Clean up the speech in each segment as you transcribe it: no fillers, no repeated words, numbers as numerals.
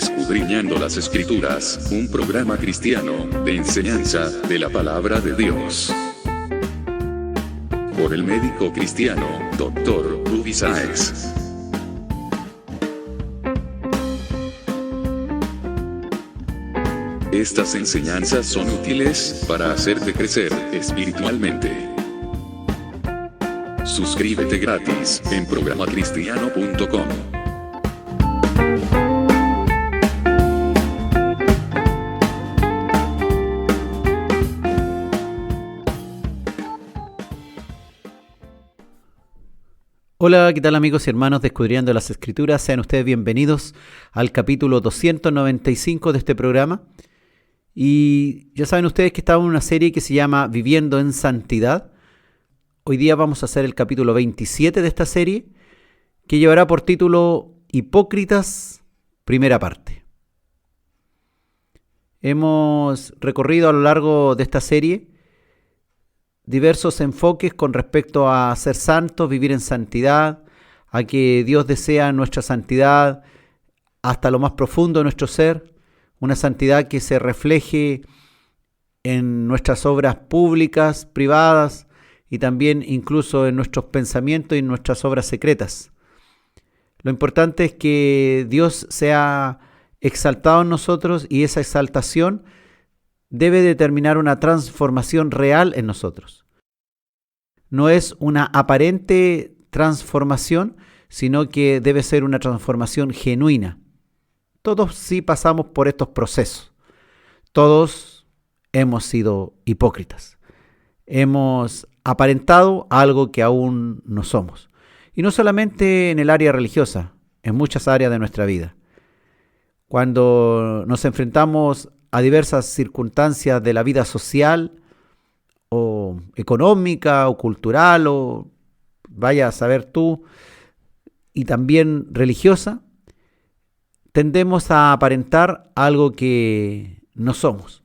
Escudriñando las Escrituras, un programa cristiano de enseñanza de la palabra de Dios. Por el médico cristiano, Dr. Rudy Sáez. Estas enseñanzas son útiles para hacerte crecer espiritualmente. Suscríbete gratis en programacristiano.com. Hola, ¿qué tal amigos y hermanos de Escudriñando las Escrituras? Sean ustedes bienvenidos al capítulo 295 de este programa. Y ya saben ustedes que estamos en una serie que se llama Viviendo en Santidad. Hoy día vamos a hacer el capítulo 27 de esta serie, que llevará por título Hipócritas, primera parte. Hemos recorrido a lo largo de esta serie diversos enfoques con respecto a ser santos, vivir en santidad, a que Dios desea nuestra santidad hasta lo más profundo de nuestro ser, una santidad que se refleje en nuestras obras públicas, privadas y también incluso en nuestros pensamientos y en nuestras obras secretas. Lo importante es que Dios sea exaltado en nosotros y esa exaltación debe determinar una transformación real en nosotros. No es una aparente transformación, sino que debe ser una transformación genuina. Todos sí pasamos por estos procesos. Todos hemos sido hipócritas. Hemos aparentado algo que aún no somos. Y no solamente en el área religiosa, en muchas áreas de nuestra vida. Cuando nos enfrentamos a diversas circunstancias de la vida social o económica o cultural o vaya a saber tú, y también religiosa, tendemos a aparentar algo que no somos.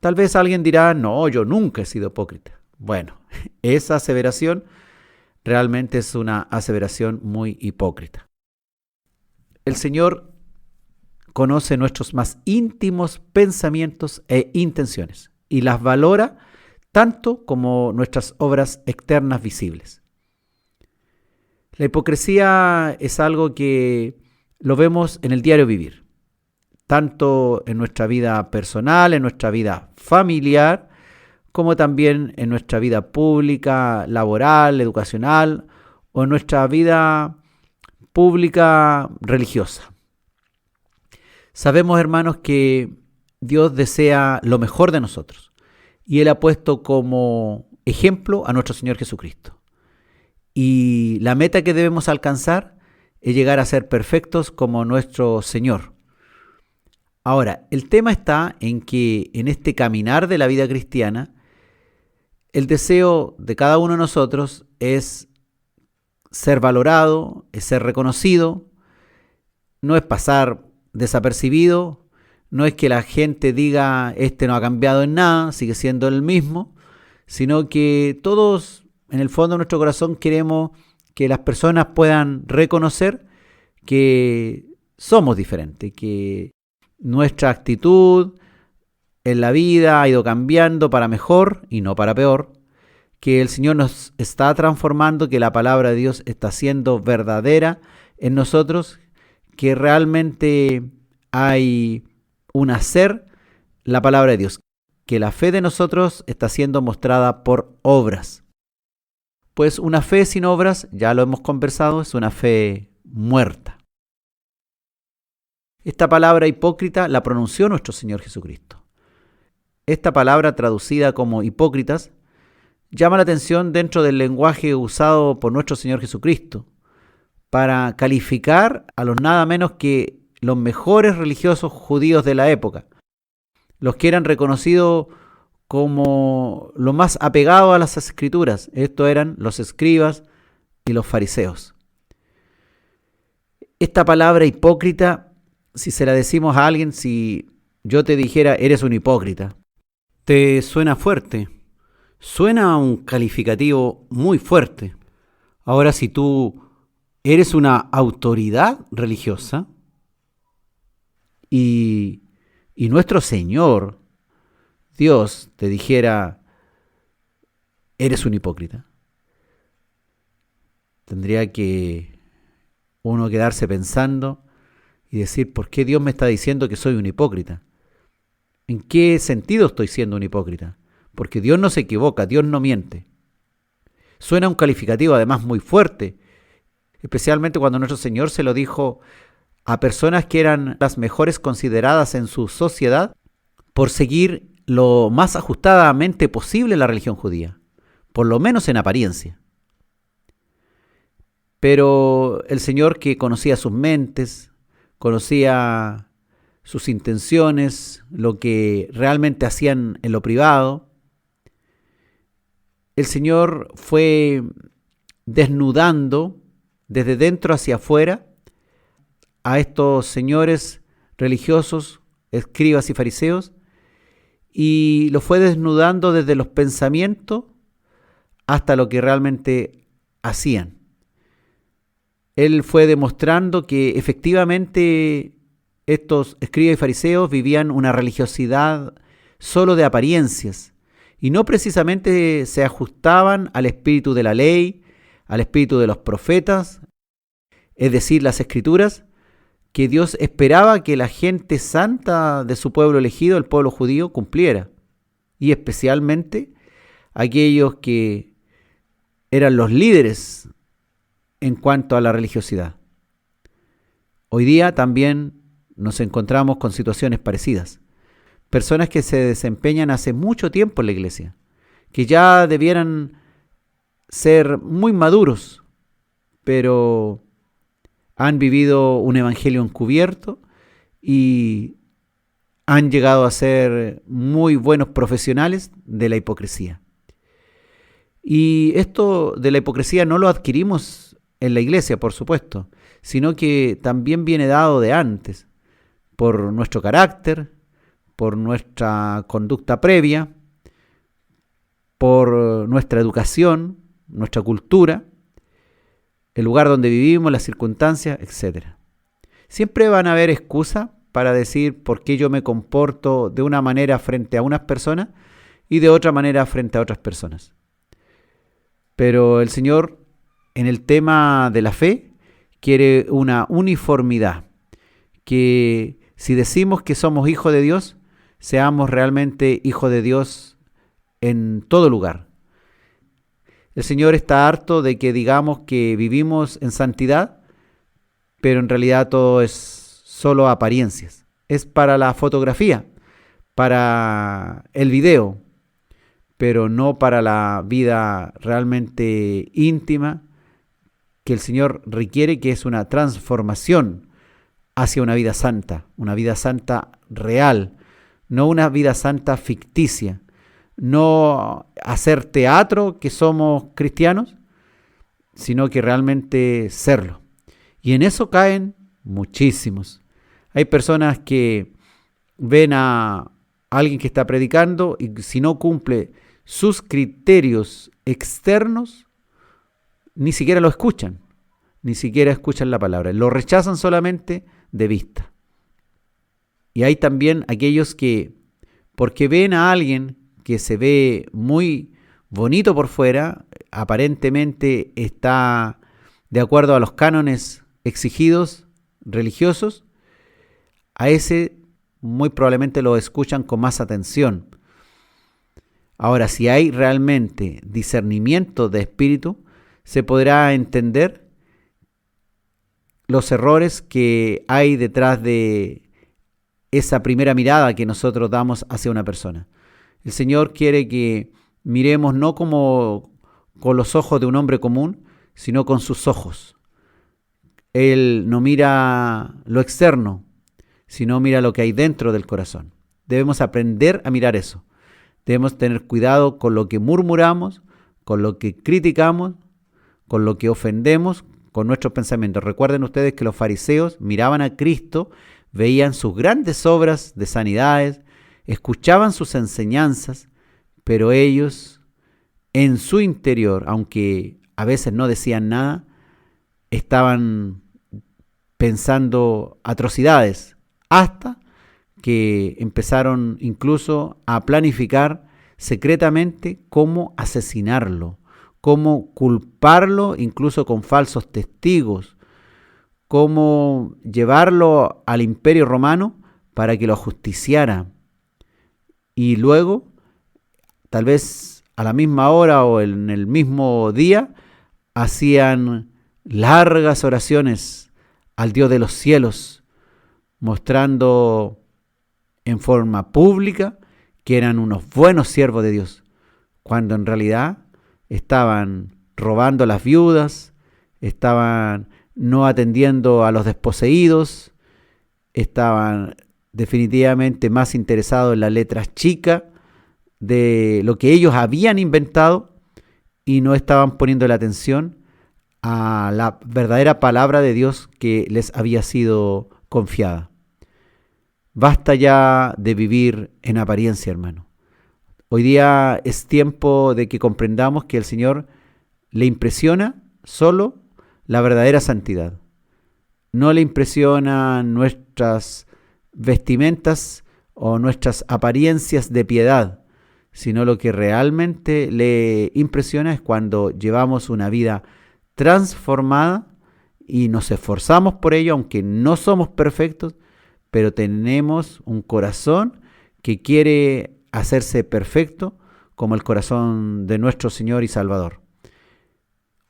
Tal vez alguien dirá, no, yo nunca he sido hipócrita. Bueno, esa aseveración realmente es una aseveración muy hipócrita. El Señor conoce nuestros más íntimos pensamientos e intenciones y las valora tanto como nuestras obras externas visibles. La hipocresía es algo que lo vemos en el diario vivir, tanto en nuestra vida personal, en nuestra vida familiar, como también en nuestra vida pública, laboral, educacional o en nuestra vida pública religiosa. Sabemos, hermanos, que Dios desea lo mejor de nosotros y Él ha puesto como ejemplo a nuestro Señor Jesucristo. Y la meta que debemos alcanzar es llegar a ser perfectos como nuestro Señor. Ahora, el tema está en que en este caminar de la vida cristiana, el deseo de cada uno de nosotros es ser valorado, es ser reconocido, no es pasar desapercibido, no es que la gente diga este no ha cambiado en nada, sigue siendo el mismo, sino que todos en el fondo de nuestro corazón queremos que las personas puedan reconocer que somos diferentes, que nuestra actitud en la vida ha ido cambiando para mejor y no para peor, que el Señor nos está transformando, que la palabra de Dios está siendo verdadera en nosotros, que realmente hay un hacer la palabra de Dios, que la fe de nosotros está siendo mostrada por obras. Pues una fe sin obras, ya lo hemos conversado, es una fe muerta. Esta palabra hipócrita la pronunció nuestro Señor Jesucristo. Esta palabra traducida como hipócritas llama la atención dentro del lenguaje usado por nuestro Señor Jesucristo para calificar a los nada menos que los mejores religiosos judíos de la época, los que eran reconocidos como los más apegados a las Escrituras. Estos eran los escribas y los fariseos. Esta palabra hipócrita, si se la decimos a alguien, si yo te dijera eres un hipócrita, te suena fuerte, suena un calificativo muy fuerte. Ahora, si tú eres una autoridad religiosa, y nuestro Señor, Dios, te dijera, eres un hipócrita, tendría que uno quedarse pensando y decir, ¿por qué Dios me está diciendo que soy un hipócrita? ¿En qué sentido estoy siendo un hipócrita? Porque Dios no se equivoca, Dios no miente. Suena un calificativo además muy fuerte, especialmente cuando nuestro Señor se lo dijo a personas que eran las mejores consideradas en su sociedad por seguir lo más ajustadamente posible la religión judía, por lo menos en apariencia. Pero el Señor, que conocía sus mentes, conocía sus intenciones, lo que realmente hacían en lo privado, el Señor fue desnudando desde dentro hacia afuera a estos señores religiosos, escribas y fariseos, y lo fue desnudando desde los pensamientos hasta lo que realmente hacían. Él fue demostrando que efectivamente estos escribas y fariseos vivían una religiosidad solo de apariencias y no precisamente se ajustaban al espíritu de la ley, al espíritu de los profetas, es decir, las escrituras, que Dios esperaba que la gente santa de su pueblo elegido, el pueblo judío, cumpliera. Y especialmente aquellos que eran los líderes en cuanto a la religiosidad. Hoy día también nos encontramos con situaciones parecidas. Personas que se desempeñan hace mucho tiempo en la iglesia, que ya debieran ser muy maduros, pero han vivido un evangelio encubierto y han llegado a ser muy buenos profesionales de la hipocresía. Y esto de la hipocresía no lo adquirimos en la iglesia, por supuesto, sino que también viene dado de antes, por nuestro carácter, por nuestra conducta previa, por nuestra educación, nuestra cultura, el lugar donde vivimos, las circunstancias, etc. Siempre van a haber excusas para decir por qué yo me comporto de una manera frente a unas personas y de otra manera frente a otras personas. Pero el Señor, en el tema de la fe, quiere una uniformidad, que si decimos que somos hijos de Dios, seamos realmente hijos de Dios en todo lugar. El Señor está harto de que digamos que vivimos en santidad, pero en realidad todo es solo apariencias. Es para la fotografía, para el video, pero no para la vida realmente íntima que el Señor requiere, que es una transformación hacia una vida santa real, no una vida santa ficticia. No hacer teatro que somos cristianos, sino que realmente serlo. Y en eso caen muchísimos. Hay personas que ven a alguien que está predicando y si no cumple sus criterios externos, ni siquiera lo escuchan, ni siquiera escuchan la palabra, lo rechazan solamente de vista. Y hay también aquellos que, porque ven a alguien que se ve muy bonito por fuera, aparentemente está de acuerdo a los cánones exigidos religiosos, a ese muy probablemente lo escuchan con más atención. Ahora, si hay realmente discernimiento de espíritu, se podrá entender los errores que hay detrás de esa primera mirada que nosotros damos hacia una persona. El Señor quiere que miremos no como con los ojos de un hombre común, sino con sus ojos. Él no mira lo externo, sino mira lo que hay dentro del corazón. Debemos aprender a mirar eso. Debemos tener cuidado con lo que murmuramos, con lo que criticamos, con lo que ofendemos, con nuestros pensamientos. Recuerden ustedes que los fariseos miraban a Cristo, veían sus grandes obras de sanidades, escuchaban sus enseñanzas, pero ellos en su interior, aunque a veces no decían nada, estaban pensando atrocidades hasta que empezaron incluso a planificar secretamente cómo asesinarlo, cómo culparlo incluso con falsos testigos, cómo llevarlo al Imperio Romano para que lo ajusticiara. Y luego, tal vez a la misma hora o en el mismo día, hacían largas oraciones al Dios de los cielos, mostrando en forma pública que eran unos buenos siervos de Dios, cuando en realidad estaban robando a las viudas, estaban no atendiendo a los desposeídos, estaban definitivamente más interesados en las letras chicas de lo que ellos habían inventado y no estaban poniendo la atención a la verdadera palabra de Dios que les había sido confiada. Basta ya de vivir en apariencia, hermano. Hoy día es tiempo de que comprendamos que al Señor le impresiona solo la verdadera santidad. No le impresionan nuestras vestimentas o nuestras apariencias de piedad, sino lo que realmente le impresiona es cuando llevamos una vida transformada y nos esforzamos por ello, aunque no somos perfectos, pero tenemos un corazón que quiere hacerse perfecto como el corazón de nuestro Señor y Salvador.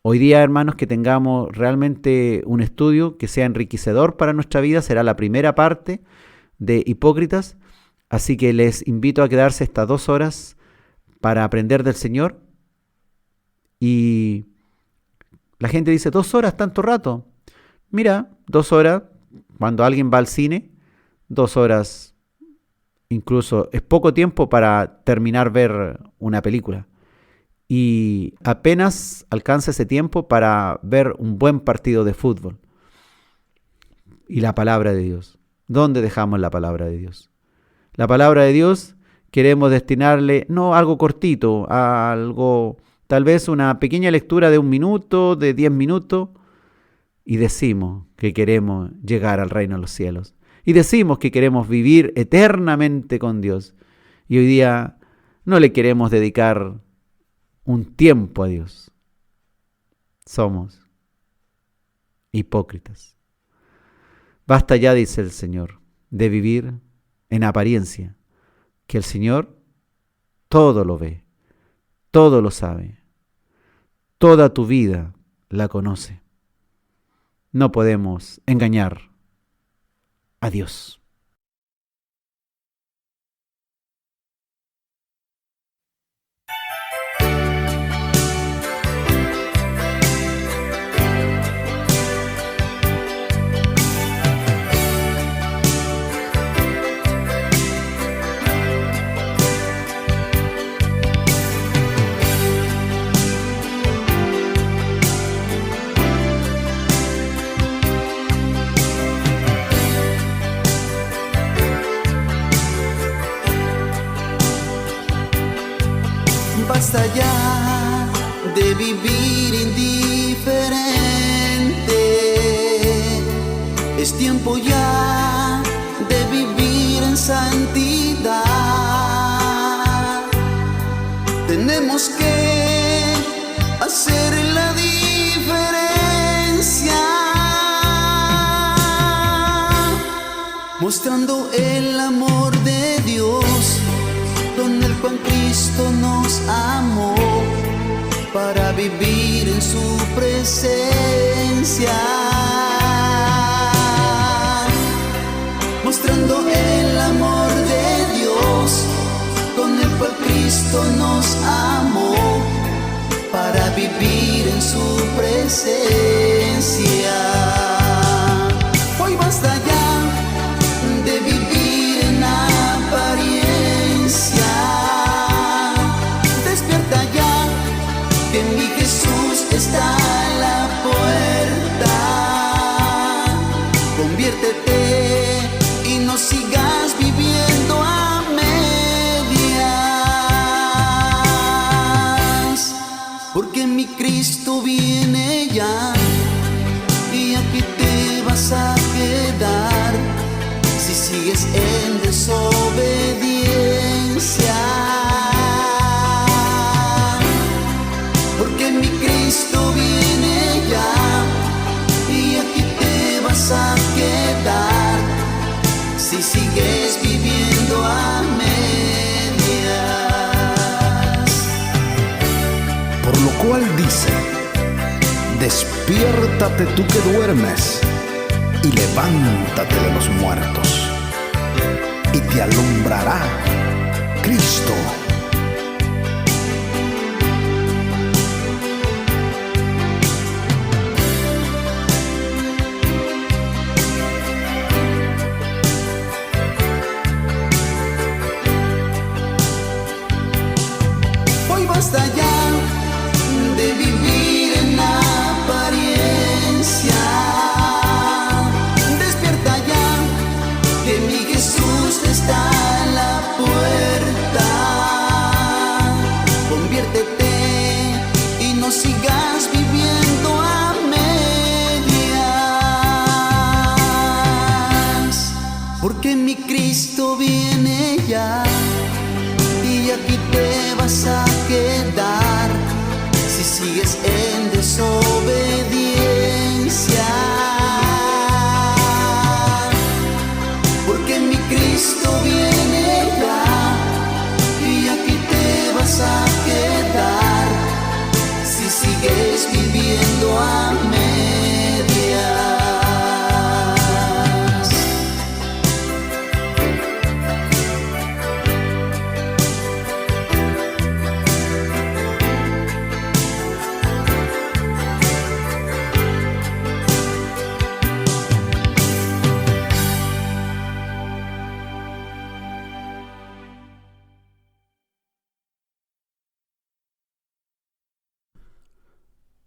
Hoy día, hermanos, que tengamos realmente un estudio que sea enriquecedor para nuestra vida, será la primera parte de Hipócritas, así que les invito a quedarse estas 2 horas para aprender del Señor. Y la gente dice, 2 horas, tanto rato. Mira, 2 horas, cuando alguien va al cine, 2 horas incluso es poco tiempo para terminar ver una película. Y apenas alcanza ese tiempo para ver un buen partido de fútbol. Y la palabra de Dios. ¿Dónde dejamos la palabra de Dios? La palabra de Dios queremos destinarle, no algo cortito, a algo, tal vez una pequeña lectura de 1 minuto, de 10 minutos, y decimos que queremos llegar al reino de los cielos. Y decimos que queremos vivir eternamente con Dios. Y hoy día no le queremos dedicar un tiempo a Dios. Somos hipócritas. Basta ya, dice el Señor, de vivir en apariencia, que el Señor todo lo ve, todo lo sabe, toda tu vida la conoce. No podemos engañar a Dios. Basta ya de vivir indiferente, es tiempo ya de vivir en santidad. Tenemos que hacer la diferencia, mostrando el amor de Dios, con el cual Cristo nos amó, para vivir en su presencia, mostrando el amor de Dios, con el cual Cristo nos amó, para vivir en su presencia. Hoy basta ya de vivir en apariencia. Despierta ya, que en mi Jesús está la puerta. Conviértete y no sigas viviendo a medias, porque mi Cristo viene ya, y aquí te vas a quedar si sigues en desobediencia. Porque mi Cristo viene ya y aquí te vas a quedar si sigues viviendo a medias. Por lo cual dice: despiértate tú que duermes y levántate de los muertos, y te alumbrará Cristo. Hoy basta ya de vivir en apariencia. Despierta ya, que mi Jesús está a la puerta. Conviértete y no sigas viviendo a medias. Porque mi Cristo viene ya y aquí te vas a quedar si sigues en desobediencia. Porque mi Cristo viene ya y aquí te vas a quedar si sigues viviendo a medias.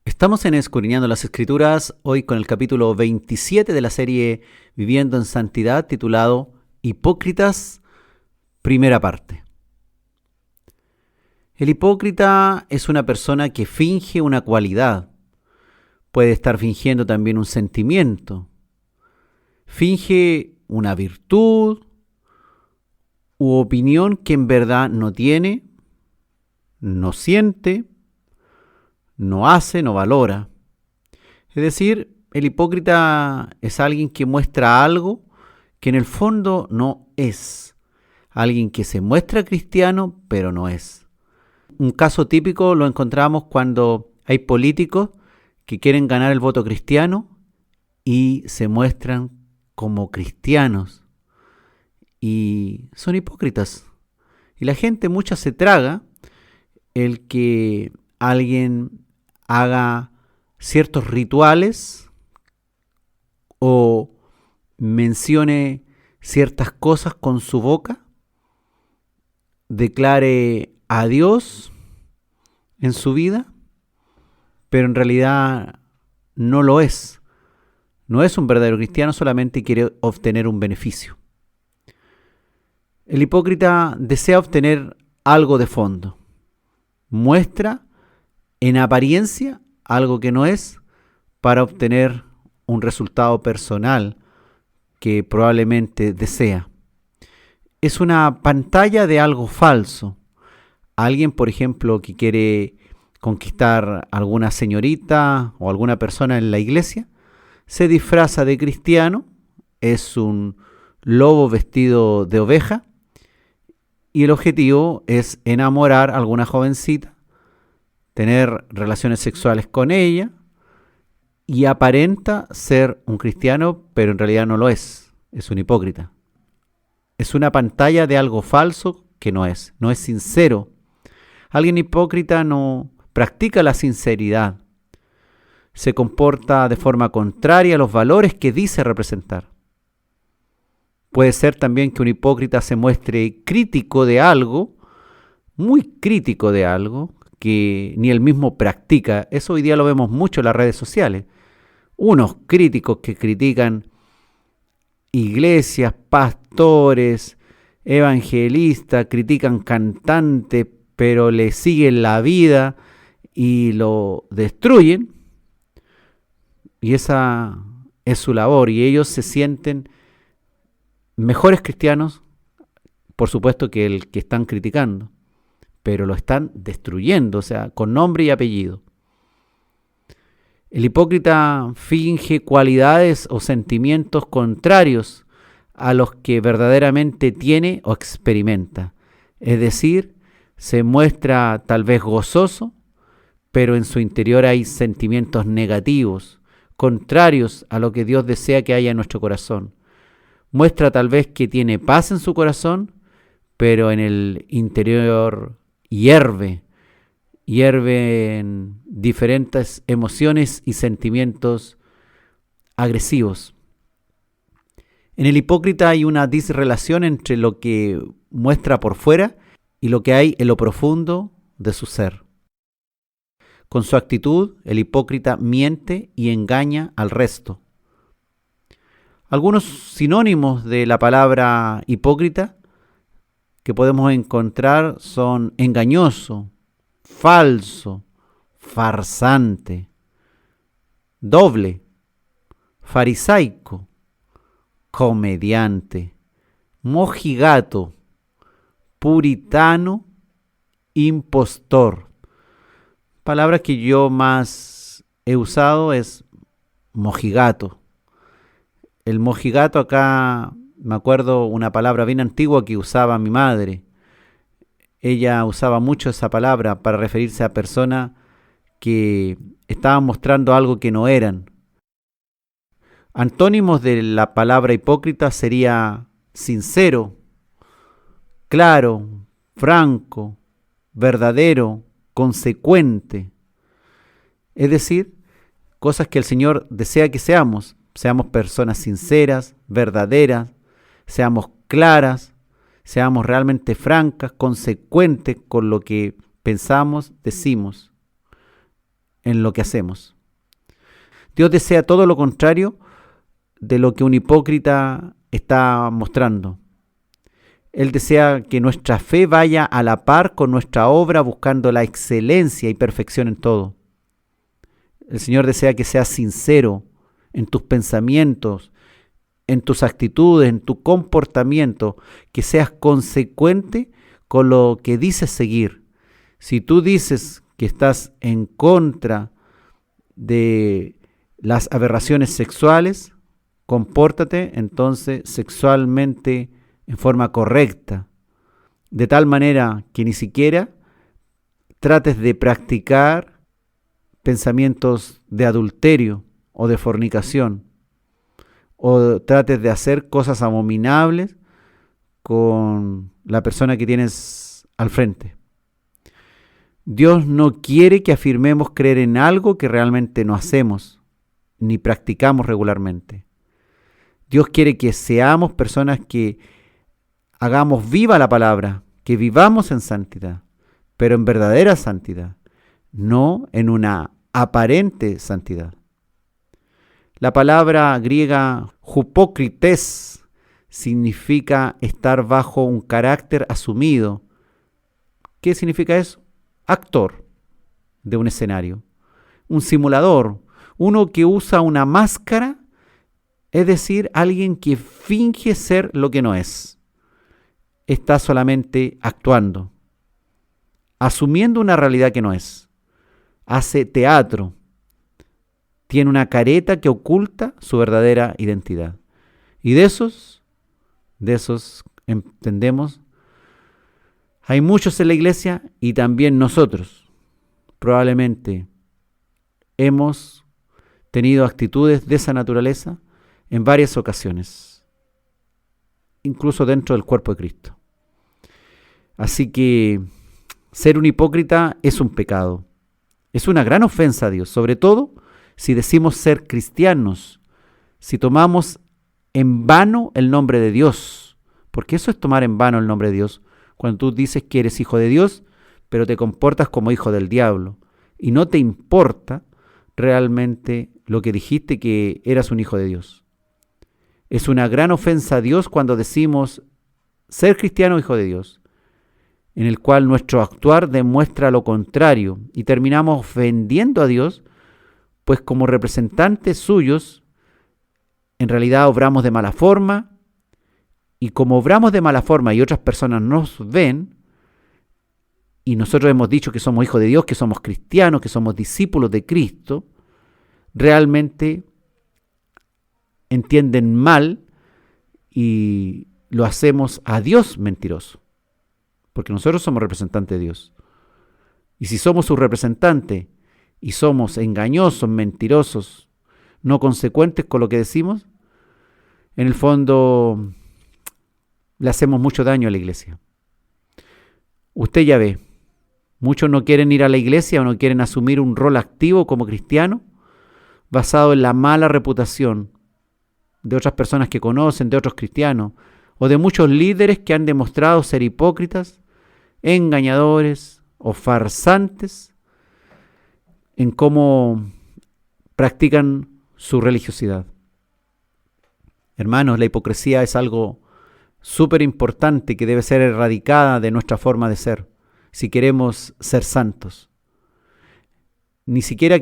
Estamos en Escudriñando las Escrituras, hoy con el capítulo 27 de la serie Viviendo en Santidad, titulado Hipócritas, primera parte. El hipócrita es una persona que finge una cualidad. Puede estar fingiendo también un sentimiento. Finge una virtud u opinión que en verdad no tiene, no siente, no hace, no valora. Es decir, el hipócrita es alguien que muestra algo que en el fondo no es. Alguien que se muestra cristiano, pero no es. Un caso típico lo encontramos cuando hay políticos que quieren ganar el voto cristiano y se muestran como cristianos. Y son hipócritas. Y la gente mucha se traga el que alguien haga ciertos rituales o mencione ciertas cosas con su boca, declare a Dios en su vida, pero en realidad no lo es. No es un verdadero cristiano, solamente quiere obtener un beneficio. El hipócrita desea obtener algo de fondo. Muestra en apariencia algo que no es para obtener un resultado personal que probablemente desea. Es una pantalla de algo falso. Alguien, por ejemplo, que quiere conquistar a alguna señorita o alguna persona en la iglesia, se disfraza de cristiano, es un lobo vestido de oveja y el objetivo es enamorar a alguna jovencita, tener relaciones sexuales con ella y aparenta ser un cristiano, pero en realidad no lo es un hipócrita. Es una pantalla de algo falso que no es sincero. Alguien hipócrita no practica la sinceridad, se comporta de forma contraria a los valores que dice representar. Puede ser también que un hipócrita se muestre crítico de algo, muy crítico de algo, que ni él mismo practica. Eso hoy día lo vemos mucho en las redes sociales. Unos críticos que critican iglesias, pastores, evangelistas, critican cantantes, pero le siguen la vida y lo destruyen. Y esa es su labor. Y ellos se sienten mejores cristianos por supuesto que el que están criticando, pero lo están destruyendo, o sea, con nombre y apellido. El hipócrita finge cualidades o sentimientos contrarios a los que verdaderamente tiene o experimenta. Es decir, se muestra tal vez gozoso, pero en su interior hay sentimientos negativos, contrarios a lo que Dios desea que haya en nuestro corazón. Muestra tal vez que tiene paz en su corazón, pero en el interior hierve en diferentes emociones y sentimientos agresivos. En el hipócrita hay una disrelación entre lo que muestra por fuera y lo que hay en lo profundo de su ser. Con su actitud, el hipócrita miente y engaña al resto. Algunos sinónimos de la palabra hipócrita que podemos encontrar son engañoso, falso, farsante, doble, farisaico, comediante, mojigato, puritano, impostor. Palabras que yo más he usado es mojigato. El mojigato acá, me acuerdo una palabra bien antigua que usaba mi madre. Ella usaba mucho esa palabra para referirse a personas que estaban mostrando algo que no eran. Antónimos de la palabra hipócrita sería sincero, claro, franco, verdadero, consecuente. Es decir, cosas que el Señor desea que seamos. Seamos personas sinceras, verdaderas, seamos claras, seamos realmente francas, consecuentes con lo que pensamos, decimos, en lo que hacemos. Dios desea todo lo contrario de lo que un hipócrita está mostrando. Él desea que nuestra fe vaya a la par con nuestra obra, buscando la excelencia y perfección en todo. El Señor desea que seas sincero en tus pensamientos, en tus actitudes, en tu comportamiento, que seas consecuente con lo que dices seguir. Si tú dices que estás en contra de las aberraciones sexuales, compórtate entonces sexualmente en forma correcta, de tal manera que ni siquiera trates de practicar pensamientos de adulterio o de fornicación, o trates de hacer cosas abominables con la persona que tienes al frente. Dios no quiere que afirmemos creer en algo que realmente no hacemos ni practicamos regularmente. Dios quiere que seamos personas que hagamos viva la palabra, que vivamos en santidad, pero en verdadera santidad, no en una aparente santidad. La palabra griega hupócrites significa estar bajo un carácter asumido. ¿Qué significa eso? Actor de un escenario, un simulador, uno que usa una máscara, es decir, alguien que finge ser lo que no es. Está solamente actuando, asumiendo una realidad que no es. Hace teatro. Tiene una careta que oculta su verdadera identidad. Y de esos entendemos, hay muchos en la iglesia y también nosotros. Probablemente hemos tenido actitudes de esa naturaleza en varias ocasiones, incluso dentro del cuerpo de Cristo. Así que ser un hipócrita es un pecado. Es una gran ofensa a Dios, sobre todo si decimos ser cristianos, si tomamos en vano el nombre de Dios, porque eso es tomar en vano el nombre de Dios, cuando tú dices que eres hijo de Dios, pero te comportas como hijo del diablo, y no te importa realmente lo que dijiste que eras un hijo de Dios. Es una gran ofensa a Dios cuando decimos ser cristiano o hijo de Dios, en el cual nuestro actuar demuestra lo contrario, y terminamos ofendiendo a Dios, pues como representantes suyos, en realidad obramos de mala forma Y como obramos de mala forma y otras personas nos ven, y nosotros hemos dicho que somos hijos de Dios, que somos cristianos, que somos discípulos de Cristo, realmente entienden mal y lo hacemos a Dios mentiroso, porque nosotros somos representantes de Dios. Y si somos su representante y somos engañosos, mentirosos, no consecuentes con lo que decimos, en el fondo le hacemos mucho daño a la iglesia. Usted ya ve, muchos no quieren ir a la iglesia o no quieren asumir un rol activo como cristiano basado en la mala reputación de otras personas que conocen, de otros cristianos, o de muchos líderes que han demostrado ser hipócritas, engañadores o farsantes en cómo practican su religiosidad. Hermanos, la hipocresía es algo súper importante que debe ser erradicada de nuestra forma de ser, si queremos ser santos. Ni siquiera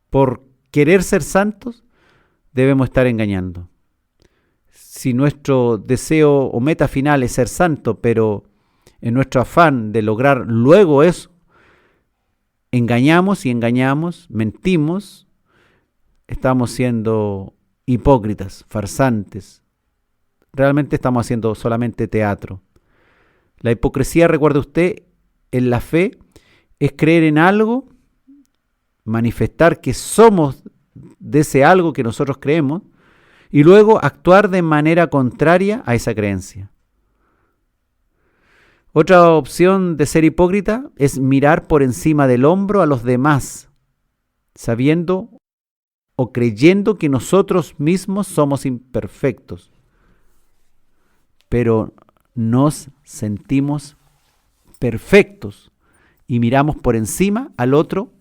por querer ser santos debemos estar engañando. Si nuestro deseo o meta final es ser santo, pero en nuestro afán de lograr luego eso, engañamos, mentimos, estamos siendo hipócritas, farsantes. Realmente estamos haciendo solamente teatro. La hipocresía, recuerde usted, en la fe es creer en algo, manifestar que somos de ese algo que nosotros creemos y luego actuar de manera contraria a esa creencia. Otra opción de ser hipócrita es mirar por encima del hombro a los demás, sabiendo o creyendo que nosotros mismos somos imperfectos, pero nos sentimos perfectos y miramos por encima al otro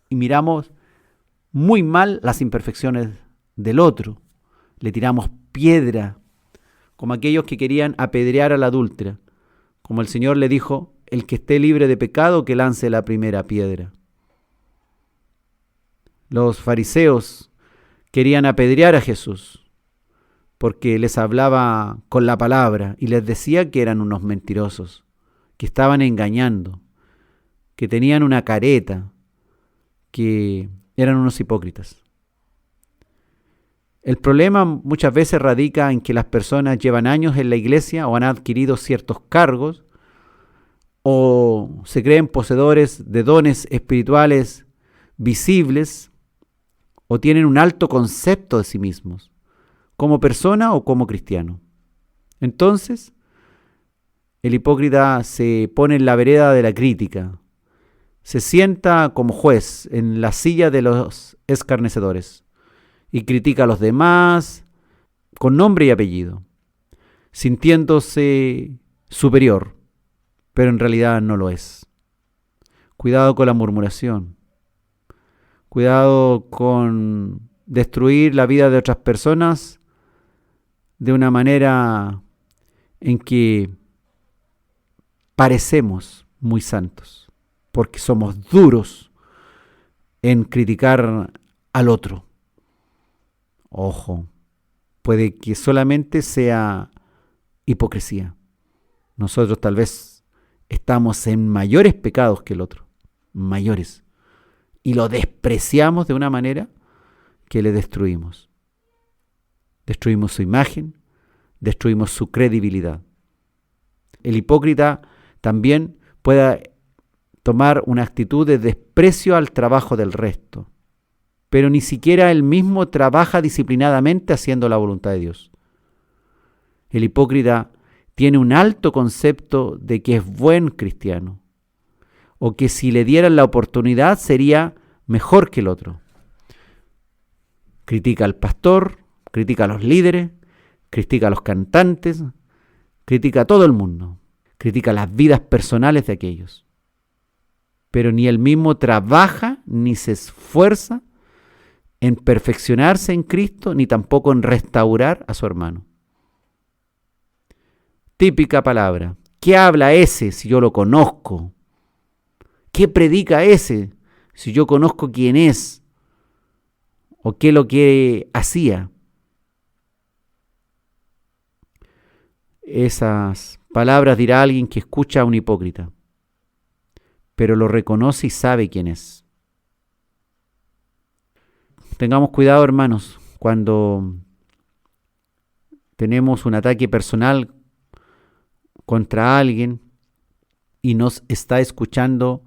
y miramos muy mal las imperfecciones del otro. Le tiramos piedra, como aquellos que querían apedrear a la adúltera. Como el Señor le dijo, el que esté libre de pecado, que lance la primera piedra. Los fariseos querían apedrear a Jesús, porque les hablaba con la palabra y les decía que eran unos mentirosos, que estaban engañando, que tenían una careta, que eran unos hipócritas. El problema muchas veces radica en que las personas llevan años en la iglesia o han adquirido ciertos cargos o se creen poseedores de dones espirituales visibles o tienen un alto concepto de sí mismos, como persona o como cristiano. Entonces, el hipócrita se pone en la vereda de la crítica, se sienta como juez en la silla de los escarnecedores y critica a los demás con nombre y apellido, sintiéndose superior, pero en realidad no lo es. Cuidado con la murmuración, cuidado con destruir la vida de otras personas de una manera en que parecemos muy santos, porque somos duros en criticar al otro. Ojo, puede que solamente sea hipocresía. Nosotros tal vez estamos en mayores pecados que el otro, mayores, y lo despreciamos de una manera que le destruimos. Destruimos su imagen, destruimos su credibilidad. El hipócrita también puede tomar una actitud de desprecio al trabajo del resto, pero ni siquiera él mismo trabaja disciplinadamente haciendo la voluntad de Dios. El hipócrita tiene un alto concepto de que es buen cristiano, o que si le dieran la oportunidad sería mejor que el otro. Critica al pastor, critica a los líderes, critica a los cantantes, critica a todo el mundo, critica las vidas personales de aquellos. Pero ni él mismo trabaja ni se esfuerza en perfeccionarse en Cristo, ni tampoco en restaurar a su hermano. Típica palabra. ¿Qué habla ese si yo lo conozco? ¿Qué predica ese si yo conozco quién es? ¿O qué es lo que hacía? esas palabras dirá alguien que escucha a un hipócrita, pero lo reconoce y sabe quién es. Tengamos cuidado, hermanos, cuando tenemos un ataque personal contra alguien y nos está escuchando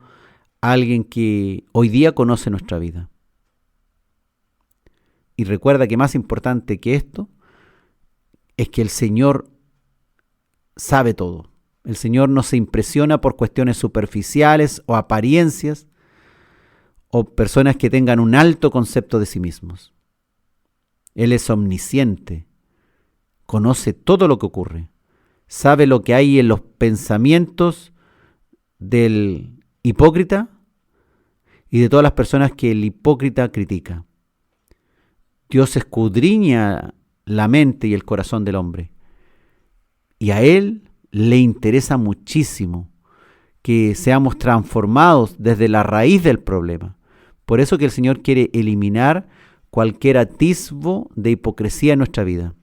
alguien que hoy día conoce nuestra vida. Y recuerda que más importante que esto es que el Señor sabe todo. El Señor no se impresiona por cuestiones superficiales o apariencias o personas que tengan un alto concepto de sí mismos. Él es omnisciente, conoce todo lo que ocurre, sabe lo que hay en los pensamientos del hipócrita y de todas las personas que el hipócrita critica. Dios escudriña la mente y el corazón del hombre. Y a Él le interesa muchísimo que seamos transformados desde la raíz del problema. Por eso que el Señor quiere eliminar cualquier atisbo de hipocresía en nuestra vida.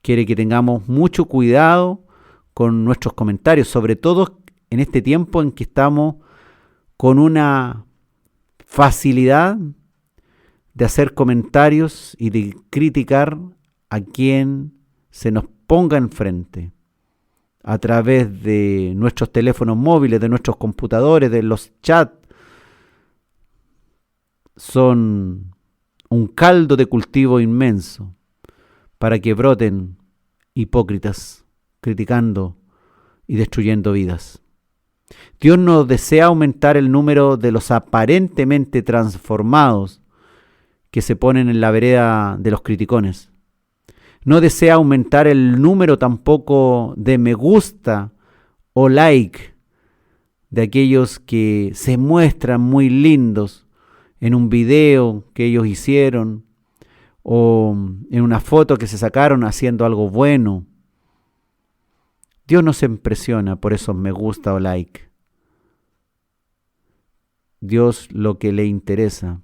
Quiere que tengamos mucho cuidado con nuestros comentarios, sobre todo en este tiempo en que estamos con una facilidad de hacer comentarios y de criticar a quien se nos ponga enfrente a través de nuestros teléfonos móviles, de nuestros computadores, de los chats. Son un caldo de cultivo inmenso para que broten hipócritas criticando y destruyendo vidas. Dios no desea aumentar el número de los aparentemente transformados que se ponen en la vereda de los criticones. No desea aumentar el número tampoco de me gusta o like de aquellos que se muestran muy lindos en un video que ellos hicieron o en una foto que se sacaron haciendo algo bueno. Dios no se impresiona por esos me gusta o like. Dios lo que le interesa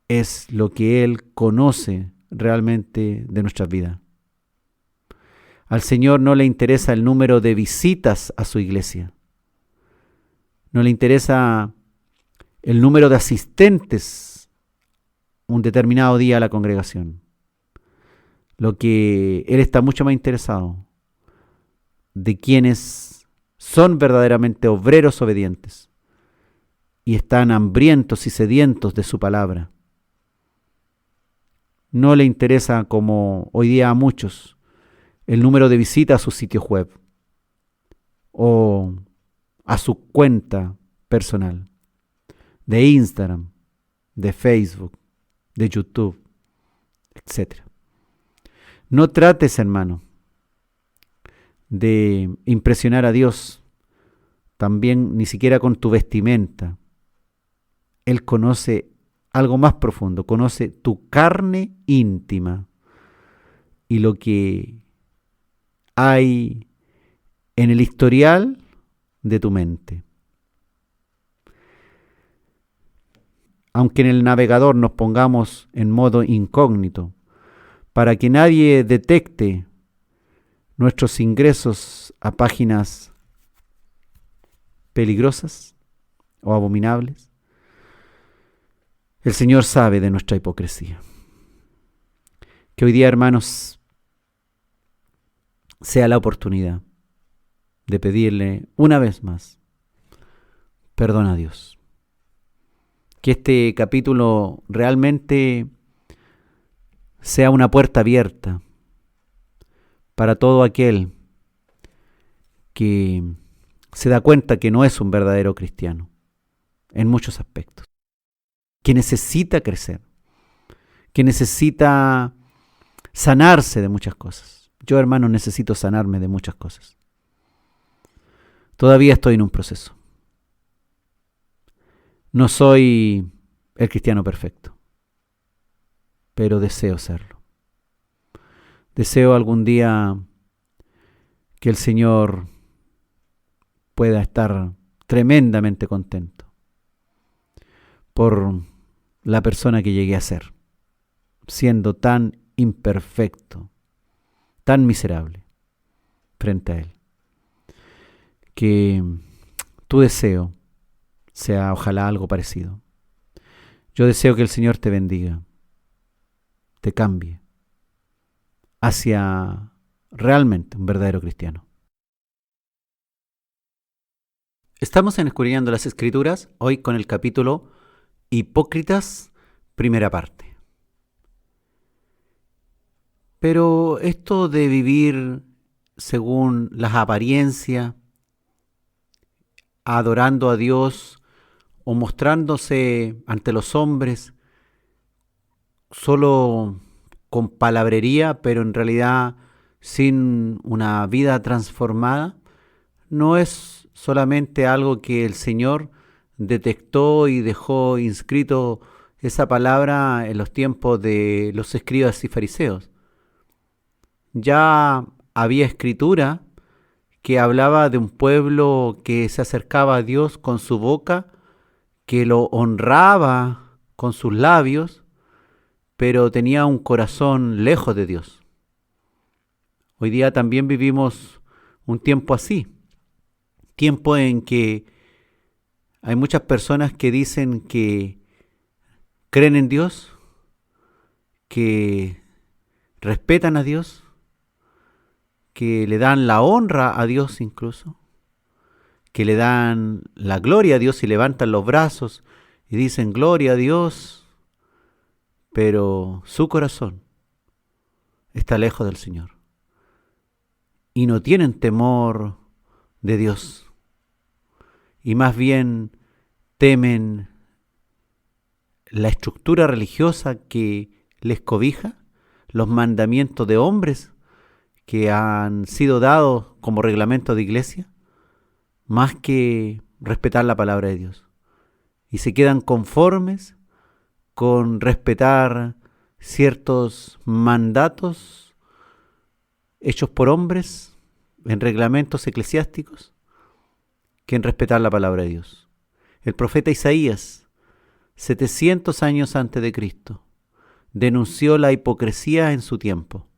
es lo que Él conoce realmente de nuestras vidas. Al Señor no le interesa el número de visitas a su iglesia. No le interesa el número de asistentes un determinado día a la congregación. Lo que Él está mucho más interesado de quienes son verdaderamente obreros obedientes y están hambrientos y sedientos de su palabra. No le interesa, como hoy día a muchos, el número de visitas a sus sitios web o a su cuenta personal de Instagram, de Facebook, de YouTube, etc. No trates, hermano, de impresionar a Dios también ni siquiera con tu vestimenta. Él conoce algo más profundo, conoce tu carne íntima y lo que hay en el historial de tu mente. Aunque en el navegador nos pongamos en modo incógnito, para que nadie detecte nuestros ingresos a páginas peligrosas o abominables, el Señor sabe de nuestra hipocresía. Que hoy día, hermanos, sea la oportunidad de pedirle una vez más perdón a Dios. Que este capítulo realmente sea una puerta abierta para todo aquel que se da cuenta que no es un verdadero cristiano en muchos aspectos, que necesita crecer, que necesita sanarse de muchas cosas. Yo, hermano, necesito sanarme de muchas cosas. Todavía estoy en un proceso. No soy el cristiano perfecto, pero deseo serlo. Deseo algún día que el Señor pueda estar tremendamente contento por la persona que llegué a ser, siendo tan imperfecto, tan miserable frente a Él. Que tu deseo sea ojalá algo parecido. Yo deseo que el Señor te bendiga, te cambie hacia realmente un verdadero cristiano. Estamos en Escudriñando las Escrituras, hoy con el capítulo Hipócritas, primera parte. Pero esto de vivir según las apariencias, adorando a Dios o mostrándose ante los hombres solo con palabrería, pero en realidad sin una vida transformada, no es solamente algo que el Señor detectó y dejó inscrito esa palabra en los tiempos de los escribas y fariseos. Ya había escritura que hablaba de un pueblo que se acercaba a Dios con su boca, que lo honraba con sus labios, pero tenía un corazón lejos de Dios. Hoy día también vivimos un tiempo así, tiempo en que hay muchas personas que dicen que creen en Dios, que respetan a Dios, que le dan la honra a Dios incluso, que le dan la gloria a Dios y levantan los brazos y dicen gloria a Dios, pero su corazón está lejos del Señor y no tienen temor de Dios y más bien temen la estructura religiosa que les cobija, los mandamientos de hombres que han sido dados como reglamento de iglesia, más que respetar la palabra de Dios. Y se quedan conformes con respetar ciertos mandatos hechos por hombres en reglamentos eclesiásticos que en respetar la palabra de Dios. El profeta Isaías, 700 años antes de Cristo, denunció la hipocresía en su tiempo.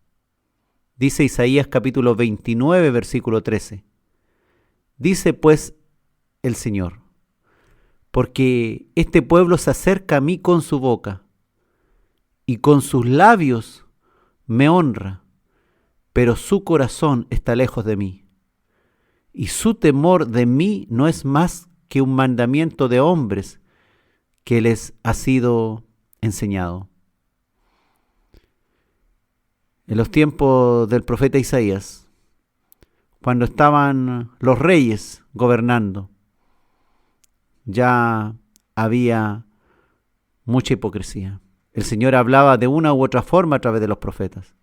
Dice Isaías capítulo 29, versículo 13. Dice pues el Señor, porque este pueblo se acerca a mí con su boca y con sus labios me honra, pero su corazón está lejos de mí. Y su temor de mí no es más que un mandamiento de hombres que les ha sido enseñado. En los tiempos del profeta Isaías, cuando estaban los reyes gobernando, ya había mucha hipocresía. El Señor hablaba de una u otra forma a través de los profetas.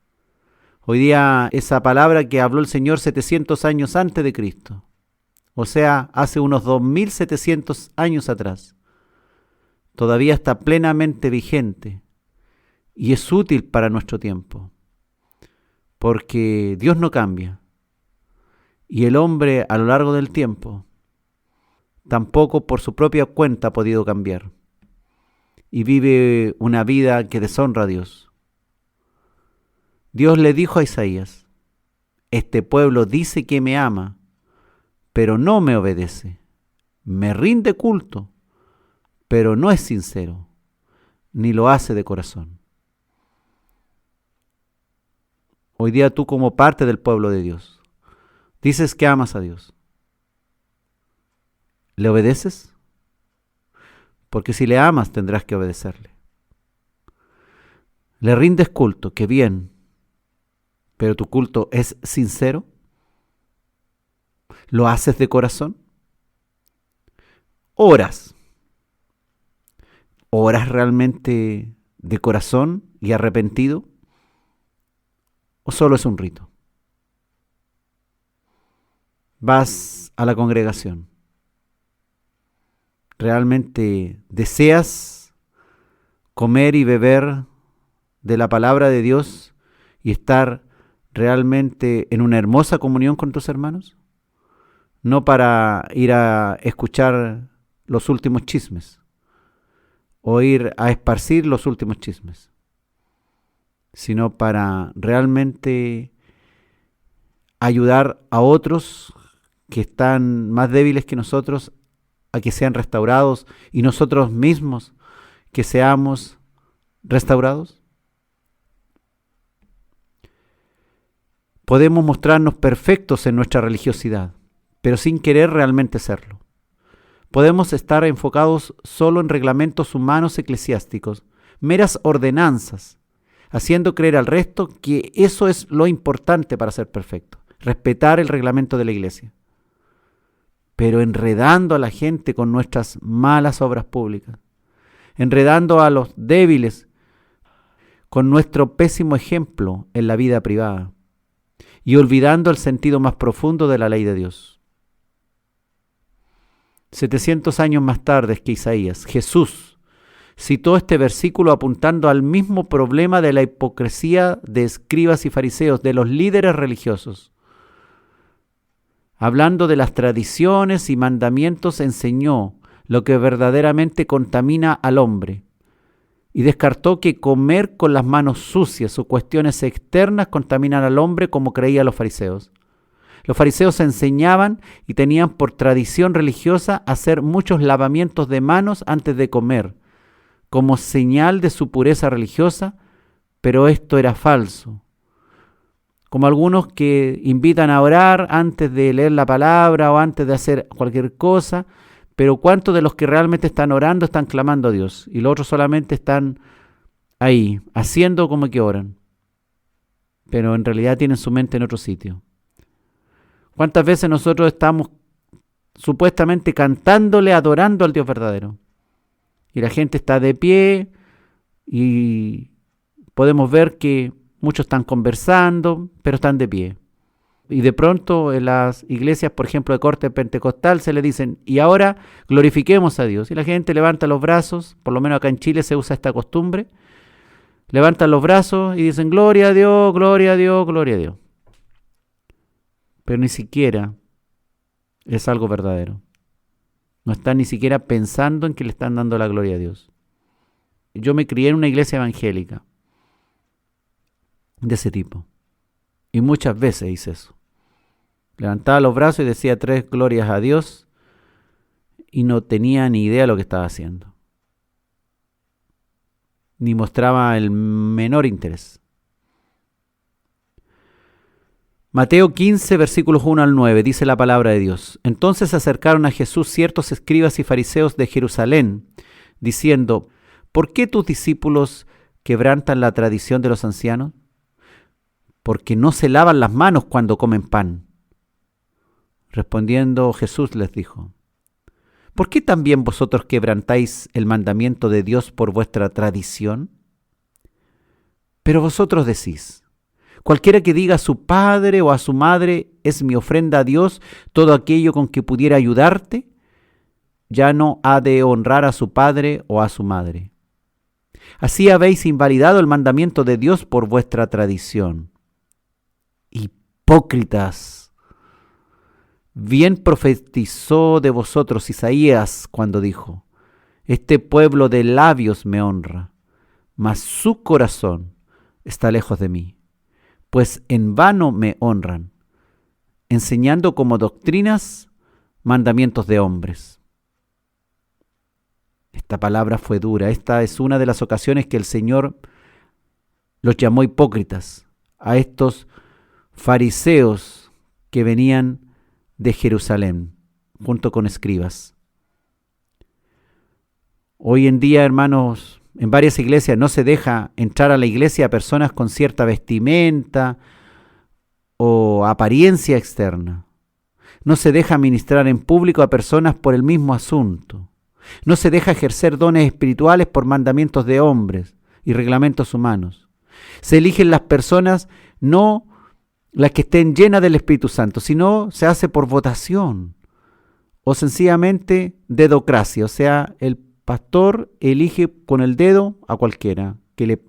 Hoy día esa palabra que habló el Señor 700 años antes de Cristo, o sea, hace unos 2700 años atrás, todavía está plenamente vigente y es útil para nuestro tiempo. Porque Dios no cambia y el hombre a lo largo del tiempo tampoco por su propia cuenta ha podido cambiar y vive una vida que deshonra a Dios. Dios le dijo a Isaías, este pueblo dice que me ama, pero no me obedece, me rinde culto, pero no es sincero, ni lo hace de corazón. Hoy día tú como parte del pueblo de Dios, dices que amas a Dios. ¿Le obedeces? Porque si le amas tendrás que obedecerle. ¿Le rindes culto? Qué bien. ¿Pero tu culto es sincero? ¿Lo haces de corazón? ¿Oras? ¿Oras realmente de corazón y arrepentido? ¿O solo es un rito? Vas a la congregación. ¿Realmente deseas comer y beber de la palabra de Dios y estar realmente en una hermosa comunión con tus hermanos? No para ir a escuchar los últimos chismes o ir a esparcir los últimos chismes, sino para realmente ayudar a otros que están más débiles que nosotros a que sean restaurados y nosotros mismos que seamos restaurados? Podemos mostrarnos perfectos en nuestra religiosidad, pero sin querer realmente serlo. Podemos estar enfocados solo en reglamentos humanos eclesiásticos, meras ordenanzas, haciendo creer al resto que eso es lo importante para ser perfecto, respetar el reglamento de la iglesia, pero enredando a la gente con nuestras malas obras públicas, enredando a los débiles con nuestro pésimo ejemplo en la vida privada y olvidando el sentido más profundo de la ley de Dios. 700 años más tarde que Isaías, Jesús citó este versículo apuntando al mismo problema de la hipocresía de escribas y fariseos, de los líderes religiosos. Hablando de las tradiciones y mandamientos, enseñó lo que verdaderamente contamina al hombre y descartó que comer con las manos sucias o cuestiones externas contaminan al hombre como creían los fariseos. Los fariseos enseñaban y tenían por tradición religiosa hacer muchos lavamientos de manos antes de comer, como señal de su pureza religiosa, pero esto era falso. Como algunos que invitan a orar antes de leer la palabra o antes de hacer cualquier cosa, pero ¿cuántos de los que realmente están orando están clamando a Dios? Y los otros solamente están ahí, haciendo como que oran, pero en realidad tienen su mente en otro sitio. ¿Cuántas veces nosotros estamos supuestamente cantándole, adorando al Dios verdadero? Y la gente está de pie y podemos ver que muchos están conversando, pero están de pie. Y de pronto en las iglesias, por ejemplo, de corte pentecostal, se le dicen, y ahora glorifiquemos a Dios. Y la gente levanta los brazos, por lo menos acá en Chile se usa esta costumbre, levantan los brazos y dicen, gloria a Dios, gloria a Dios, gloria a Dios. Pero ni siquiera es algo verdadero. No están ni siquiera pensando en que le están dando la gloria a Dios. Yo me crié en una iglesia evangélica de ese tipo. Y muchas veces hice eso. Levantaba los brazos y decía 3 glorias a Dios y no tenía ni idea de lo que estaba haciendo. Ni mostraba el menor interés. Mateo 15, versículos 1 al 9, dice la palabra de Dios. Entonces se acercaron a Jesús ciertos escribas y fariseos de Jerusalén, diciendo, ¿por qué tus discípulos quebrantan la tradición de los ancianos? Porque no se lavan las manos cuando comen pan. Respondiendo Jesús les dijo, ¿por qué también vosotros quebrantáis el mandamiento de Dios por vuestra tradición? Pero vosotros decís, cualquiera que diga a su padre o a su madre, es mi ofrenda a Dios, todo aquello con que pudiera ayudarte, ya no ha de honrar a su padre o a su madre. Así habéis invalidado el mandamiento de Dios por vuestra tradición. Hipócritas, bien profetizó de vosotros Isaías cuando dijo, este pueblo de labios me honra, mas su corazón está lejos de mí, pues en vano me honran, enseñando como doctrinas mandamientos de hombres. Esta palabra fue dura. Esta es una de las ocasiones que el Señor los llamó hipócritas a estos fariseos que venían de Jerusalén junto con escribas. Hoy en día, hermanos, en varias iglesias no se deja entrar a la iglesia a personas con cierta vestimenta o apariencia externa. No se deja ministrar en público a personas por el mismo asunto. No se deja ejercer dones espirituales por mandamientos de hombres y reglamentos humanos. Se eligen las personas no las que estén llenas del Espíritu Santo, sino se hace por votación o sencillamente dedocracia, o sea, el pastor elige con el dedo a cualquiera que le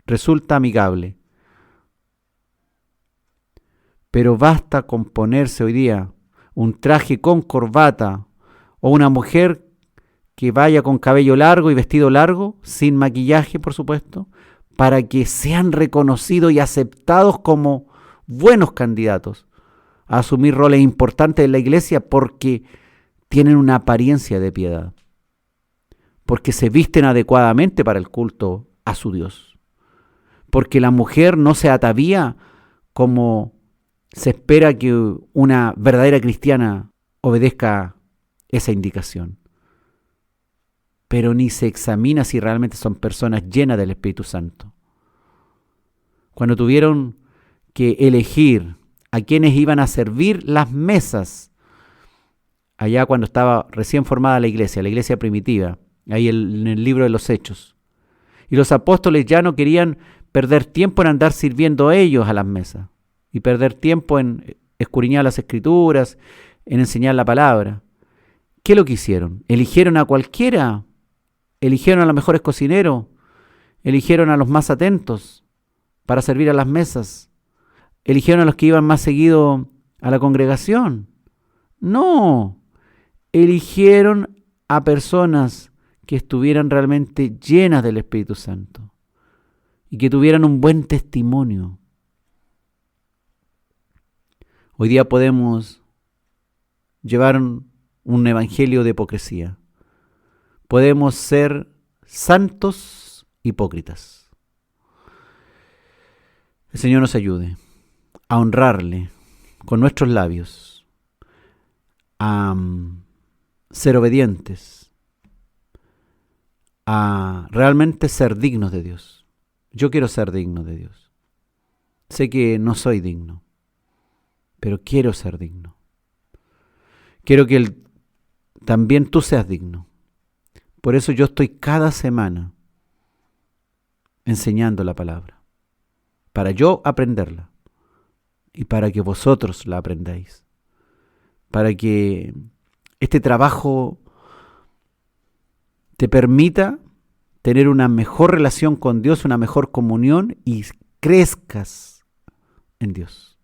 resulta amigable. Pero basta con ponerse hoy día un traje con corbata o una mujer que vaya con cabello largo y vestido largo, sin maquillaje, por supuesto, para que sean reconocidos y aceptados como buenos candidatos a asumir roles importantes en la iglesia porque tienen una apariencia de piedad, porque se visten adecuadamente para el culto a su Dios, porque la mujer no se atavía como se espera que una verdadera cristiana obedezca esa indicación, pero ni se examina si realmente son personas llenas del Espíritu Santo. Cuando tuvieron que elegir a quienes iban a servir las mesas, allá cuando estaba recién formada la iglesia primitiva, ahí en el libro de los Hechos, y los apóstoles ya no querían perder tiempo en andar sirviendo ellos a las mesas, y perder tiempo en escudriñar las Escrituras, en enseñar la palabra. ¿Qué es lo que hicieron? Eligieron a cualquiera, eligieron a los mejores cocineros, eligieron a los más atentos para servir a las mesas, eligieron a los que iban más seguido a la congregación. No, eligieron a personas que estuvieran realmente llenas del Espíritu Santo y que tuvieran un buen testimonio. Hoy día podemos llevar un evangelio de hipocresía. Podemos ser santos hipócritas. El Señor nos ayude a honrarle con nuestros labios, a ser obedientes, a realmente ser dignos de Dios. Yo quiero ser digno de Dios. Sé que no soy digno, pero quiero ser digno. Quiero que también tú seas digno. Por eso yo estoy cada semana enseñando la palabra, para yo aprenderla y para que vosotros la aprendáis, para que este trabajo te permita tener una mejor relación con Dios, una mejor comunión y crezcas en Dios.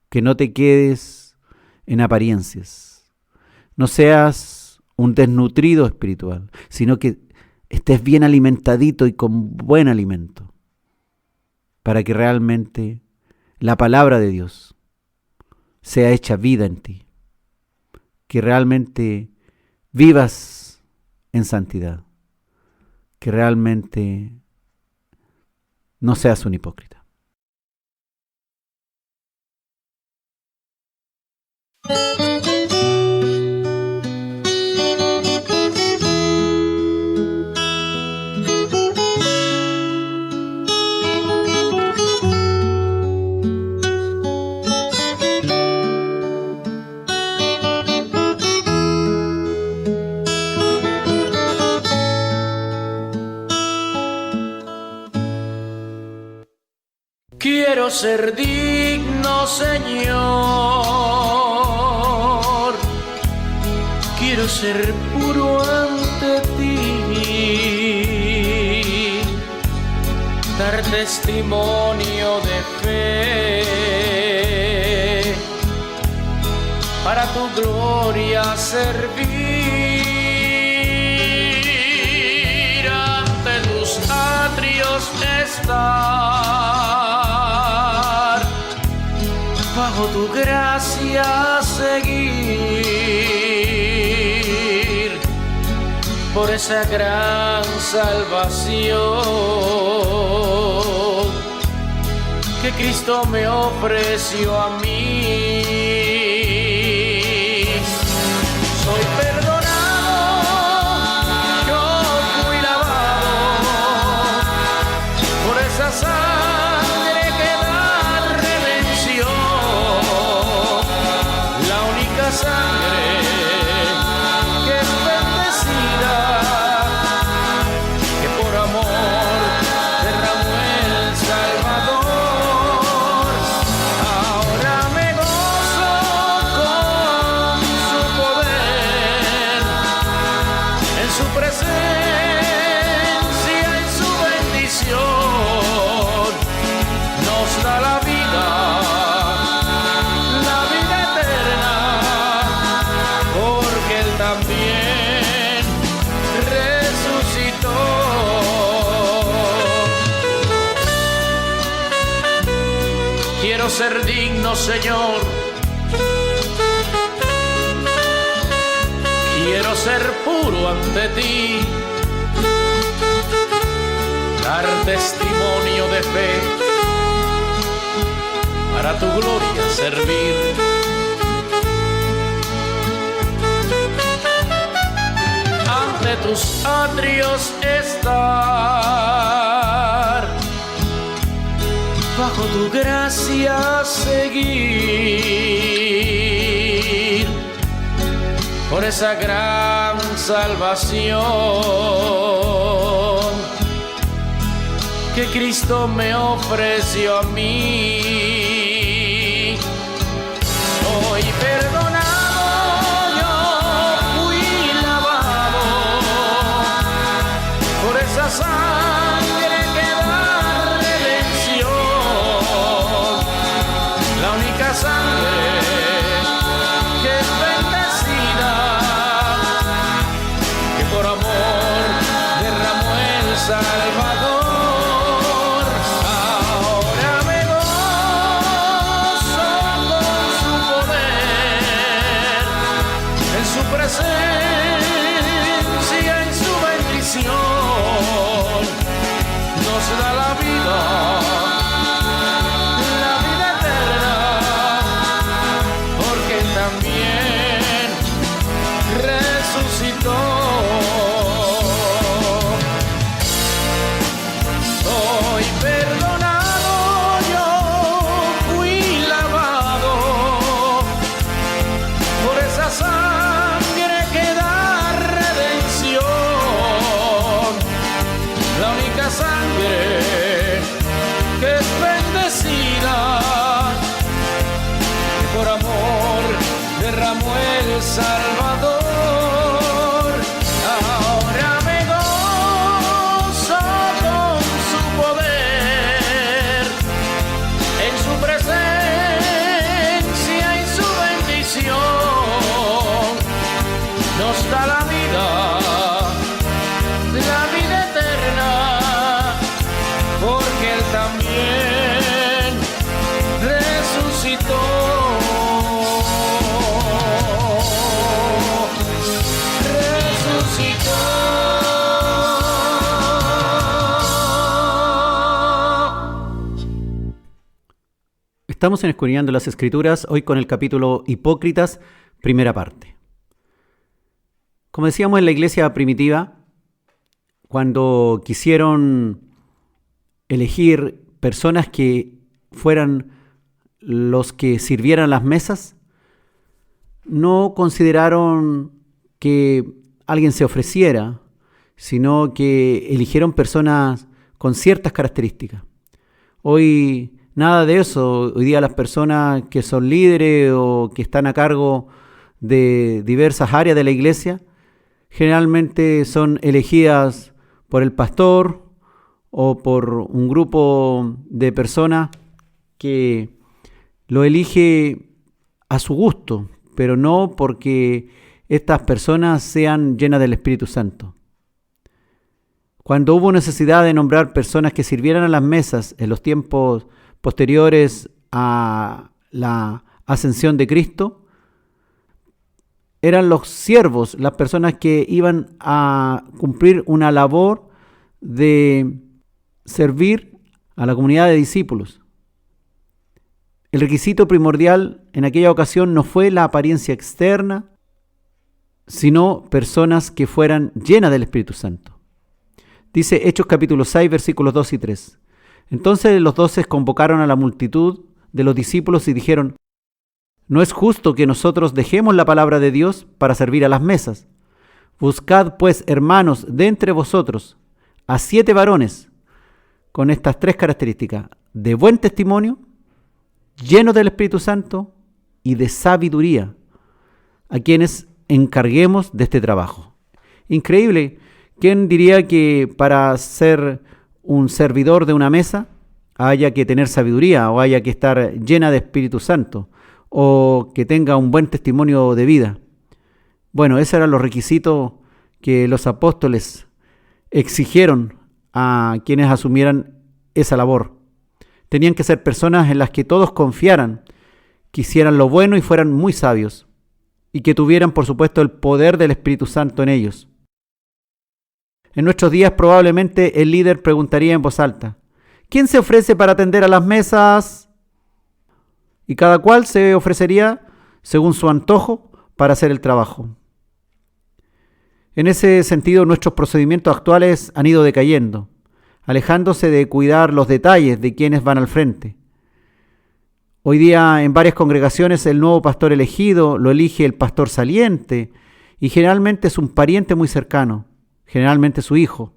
Que no te quedes en apariencias, no seas un desnutrido espiritual, sino que estés bien alimentadito y con buen alimento, para que realmente la palabra de Dios sea hecha vida en ti, que realmente vivas en santidad, que realmente no seas un hipócrita. Quiero ser digno, Señor. Quiero ser puro ante ti, dar testimonio de fe, para tu gloria servir, ante tus atrios estar, bajo tu gracia seguir, por esa gran salvación que Cristo me ofreció a mí. Soy perdonado, yo fui lavado por esa sangre que da redención, la única sangre que es bendecida, que por amor derramó el Salvador. Ahora me gozo con su poder, en su presencia, en su bendición, nos da la vida eterna, porque Él también resucitó. Quiero ser digno, Señor, quiero ser puro ante ti, dar testimonio de fe, para tu gloria servir. Ante tus atrios estar, bajo tu gracia seguir, por esa gran salvación que Cristo me ofreció a mí. Soy perdonado, yo fui lavado por esa sangre que da redención, la única sangre que es bendecida, que por amor derramó el Salvador. Presencia en su bendición nos da la vida eterna, porque Él también resucitó. Soy perdonado, yo fui lavado por esa sangre que da redención, la única sangre que es bendecida, que por amor derramó el Salvador. Ahora me gozo con su poder, en su presencia y su bendición nos da la vida eterna, porque Él también resucitó. Estamos en Escudriñando las Escrituras, hoy con el capítulo Hipócritas, primera parte. Como decíamos, en la iglesia primitiva, cuando quisieron elegir personas que fueran los que sirvieran las mesas, no consideraron que alguien se ofreciera, sino que eligieron personas con ciertas características. Hoy nada de eso. Hoy día las personas que son líderes o que están a cargo de diversas áreas de la iglesia generalmente son elegidas por el pastor o por un grupo de personas que lo elige a su gusto, pero no porque estas personas sean llenas del Espíritu Santo. Cuando hubo necesidad de nombrar personas que sirvieran a las mesas en los tiempos posteriores a la ascensión de Cristo, eran los siervos, las personas que iban a cumplir una labor de servir a la comunidad de discípulos. El requisito primordial en aquella ocasión no fue la apariencia externa, sino personas que fueran llenas del Espíritu Santo. Dice Hechos capítulo 6, versículos 2 y 3. Entonces los 12 convocaron a la multitud de los discípulos y dijeron: no es justo que nosotros dejemos la palabra de Dios para servir a las mesas. Buscad pues, hermanos, de entre vosotros a 7 varones con estas 3 características: de buen testimonio, llenos del Espíritu Santo y de sabiduría, a quienes encarguemos de este trabajo. Increíble. ¿Quién diría que para ser un servidor de una mesa haya que tener sabiduría o haya que estar llena de Espíritu Santo o que tenga un buen testimonio de vida? Bueno, esos eran los requisitos que los apóstoles exigieron a quienes asumieran esa labor. Tenían que ser personas en las que todos confiaran, quisieran lo bueno y fueran muy sabios. y que tuvieran, por supuesto, el poder del Espíritu Santo en ellos. En nuestros días probablemente el líder preguntaría en voz alta: ¿quién se ofrece para atender a las mesas? Y cada cual se ofrecería según su antojo para hacer el trabajo. En ese sentido, nuestros procedimientos actuales han ido decayendo, alejándose de cuidar los detalles de quienes van al frente. Hoy día en varias congregaciones el nuevo pastor elegido lo elige el pastor saliente y generalmente es un pariente muy cercano, generalmente su hijo.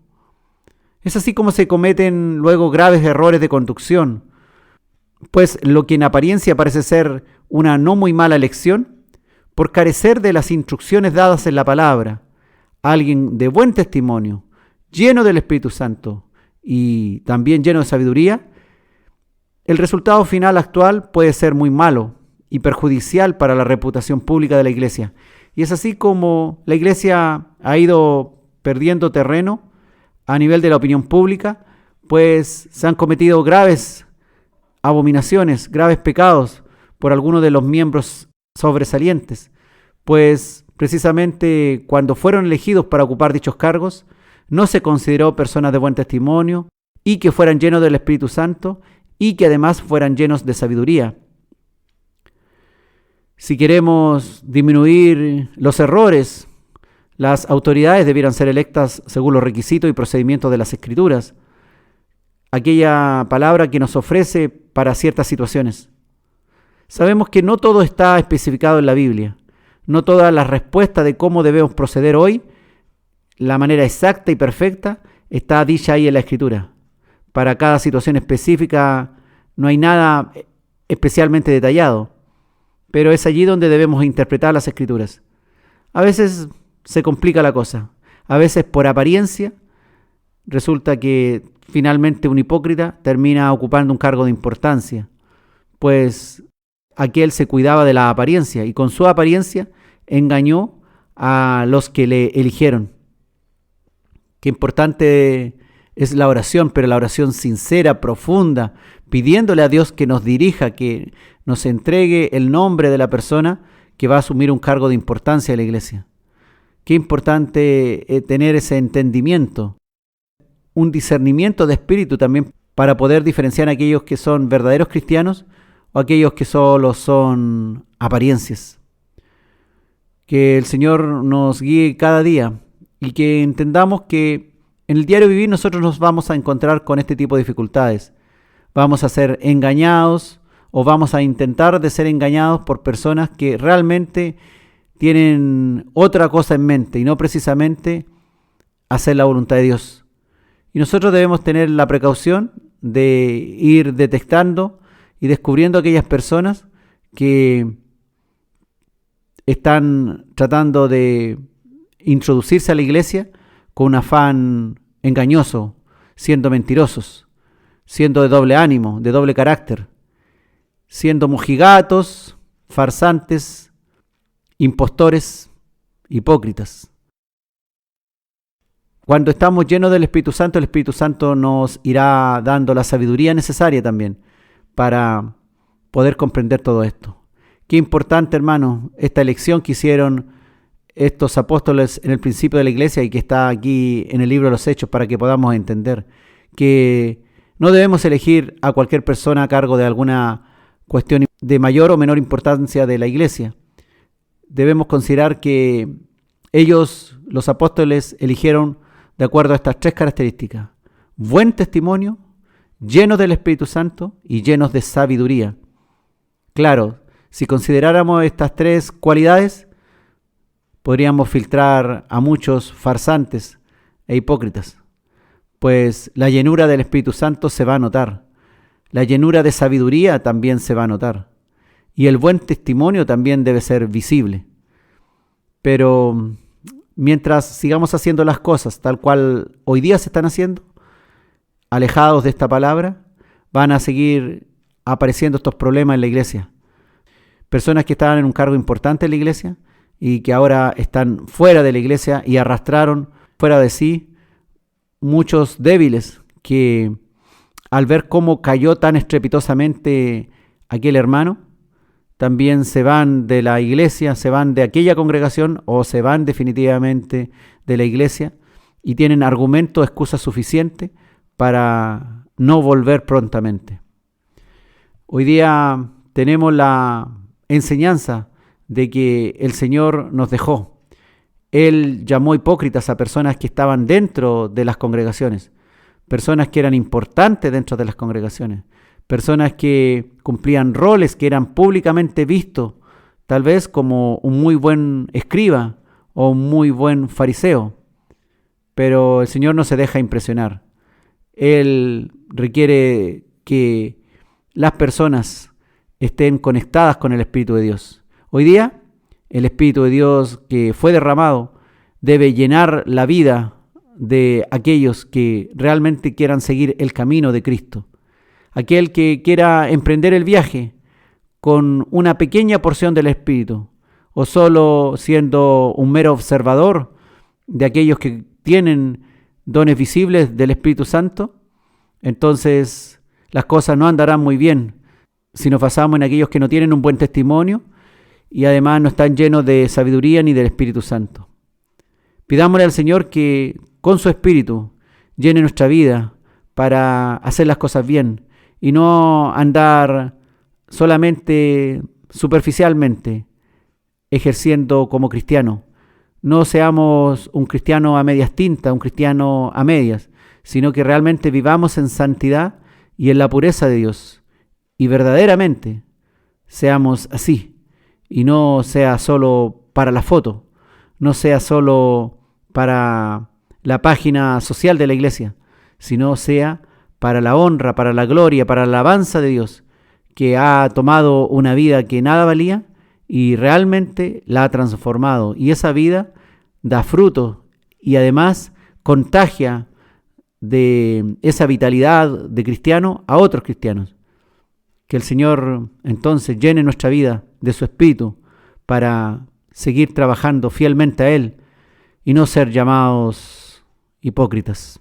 Es así como se cometen luego graves errores de conducción, pues lo que en apariencia parece ser una no muy mala elección, por carecer de las instrucciones dadas en la palabra, alguien de buen testimonio, lleno del Espíritu Santo y también lleno de sabiduría, el resultado final actual puede ser muy malo y perjudicial para la reputación pública de la iglesia. Y es así como la iglesia ha ido perdiendo terreno a nivel de la opinión pública, pues se han cometido graves abominaciones, graves pecados por algunos de los miembros sobresalientes, pues precisamente cuando fueron elegidos para ocupar dichos cargos, no se consideró personas de buen testimonio y que fueran llenos del Espíritu Santo y que además fueran llenos de sabiduría. Si queremos disminuir los errores, las autoridades debieran ser electas según los requisitos y procedimientos de las Escrituras, aquella palabra que nos ofrece para ciertas situaciones. Sabemos que no todo está especificado en la Biblia, no todas las respuestas de cómo debemos proceder hoy, la manera exacta y perfecta, está dicha ahí en la Escritura. Para cada situación específica no hay nada especialmente detallado, pero es allí donde debemos interpretar las Escrituras. A veces se complica la cosa, a veces por apariencia resulta que finalmente un hipócrita termina ocupando un cargo de importancia, pues aquel se cuidaba de la apariencia y con su apariencia engañó a los que le eligieron. Qué importante es la oración, pero la oración sincera, profunda, pidiéndole a Dios que nos dirija, que nos entregue el nombre de la persona que va a asumir un cargo de importancia en la iglesia. Qué importante tener ese entendimiento, un discernimiento de espíritu también para poder diferenciar a aquellos que son verdaderos cristianos o aquellos que solo son apariencias. Que el Señor nos guíe cada día y que entendamos que en el diario vivir nosotros nos vamos a encontrar con este tipo de dificultades. Vamos a ser engañados o vamos a intentar de ser engañados por personas que realmente tienen otra cosa en mente y no precisamente hacer la voluntad de Dios. Y nosotros debemos tener la precaución de ir detectando y descubriendo aquellas personas que están tratando de introducirse a la iglesia con un afán engañoso, siendo mentirosos, siendo de doble ánimo, de doble carácter, siendo mojigatos, farsantes, impostores, hipócritas. Cuando estamos llenos del Espíritu Santo nos irá dando la sabiduría necesaria también para poder comprender todo esto. Qué importante, hermano, esta elección que hicieron estos apóstoles en el principio de la iglesia y que está aquí en el libro de los Hechos para que podamos entender que no debemos elegir a cualquier persona a cargo de alguna cuestión de mayor o menor importancia de la iglesia. Debemos considerar que ellos, los apóstoles, eligieron de acuerdo a estas tres características: buen testimonio, llenos del Espíritu Santo y llenos de sabiduría. Claro, si consideráramos estas tres cualidades, podríamos filtrar a muchos farsantes e hipócritas, pues la llenura del Espíritu Santo se va a notar, la llenura de sabiduría también se va a notar, y el buen testimonio también debe ser visible. Pero mientras sigamos haciendo las cosas tal cual hoy día se están haciendo, alejados de esta palabra, van a seguir apareciendo estos problemas en la iglesia. Personas que estaban en un cargo importante en la iglesia y que ahora están fuera de la iglesia y arrastraron fuera de sí muchos débiles que al ver cómo cayó tan estrepitosamente aquel hermano, también se van de la iglesia, se van de aquella congregación o se van definitivamente de la iglesia y tienen argumentos, excusas suficientes para no volver prontamente. Hoy día tenemos la enseñanza de que el Señor nos dejó. Él llamó hipócritas a personas que estaban dentro de las congregaciones, personas que eran importantes dentro de las congregaciones, personas que cumplían roles que eran públicamente vistos, tal vez como un muy buen escriba o un muy buen fariseo. Pero el Señor no se deja impresionar. Él requiere que las personas estén conectadas con el Espíritu de Dios. Hoy día, el Espíritu de Dios que fue derramado debe llenar la vida de aquellos que realmente quieran seguir el camino de Cristo. Aquel que quiera emprender el viaje con una pequeña porción del Espíritu, o solo siendo un mero observador de aquellos que tienen dones visibles del Espíritu Santo, entonces las cosas no andarán muy bien si nos basamos en aquellos que no tienen un buen testimonio y además no están llenos de sabiduría ni del Espíritu Santo. Pidámosle al Señor que con su Espíritu llene nuestra vida para hacer las cosas bien y no andar solamente superficialmente ejerciendo como cristiano. No seamos un cristiano a medias tintas, un cristiano a medias, sino que realmente vivamos en santidad y en la pureza de Dios. Y verdaderamente seamos así. Y no sea solo para la foto, no sea solo para la página social de la iglesia, sino sea para la honra, para la gloria, para la alabanza de Dios, que ha tomado una vida que nada valía y realmente la ha transformado. Y esa vida da fruto y además contagia de esa vitalidad de cristiano a otros cristianos. Que el Señor entonces llene nuestra vida de su Espíritu para seguir trabajando fielmente a Él y no ser llamados hipócritas.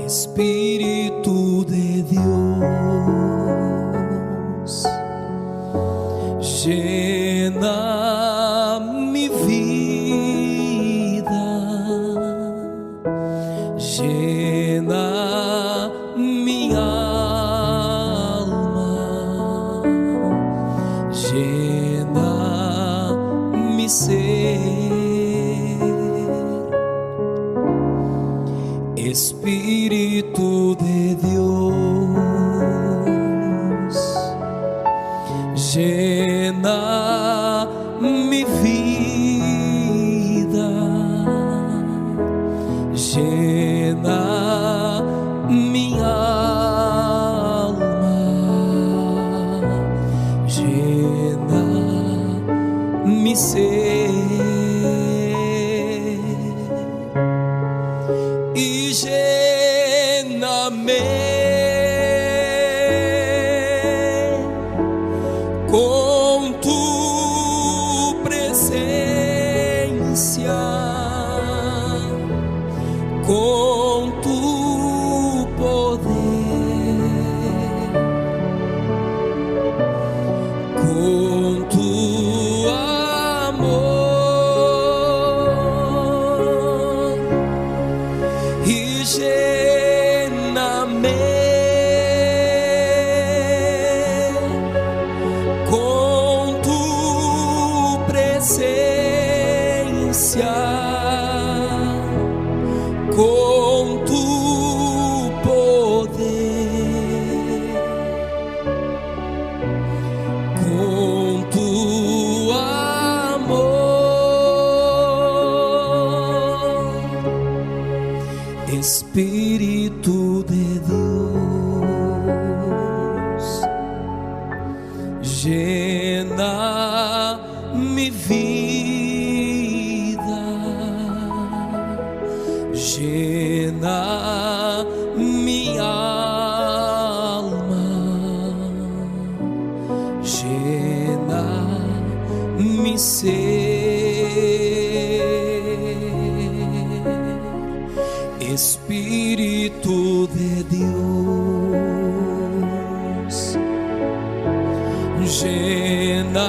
Espíritu de Dios, llena mi vida, llena mi alma, llena mi ser. Espíritu de Dios, llena mi vida, llena mi alma, llena mi ser. Y lléname con tu presencia, con tu poder, con tu amor. Y lléname con tu presencia, con tu poder, con tu amor. Espíritu de Dios, llena mi vida, llena mi alma, Espíritu de Dios, llena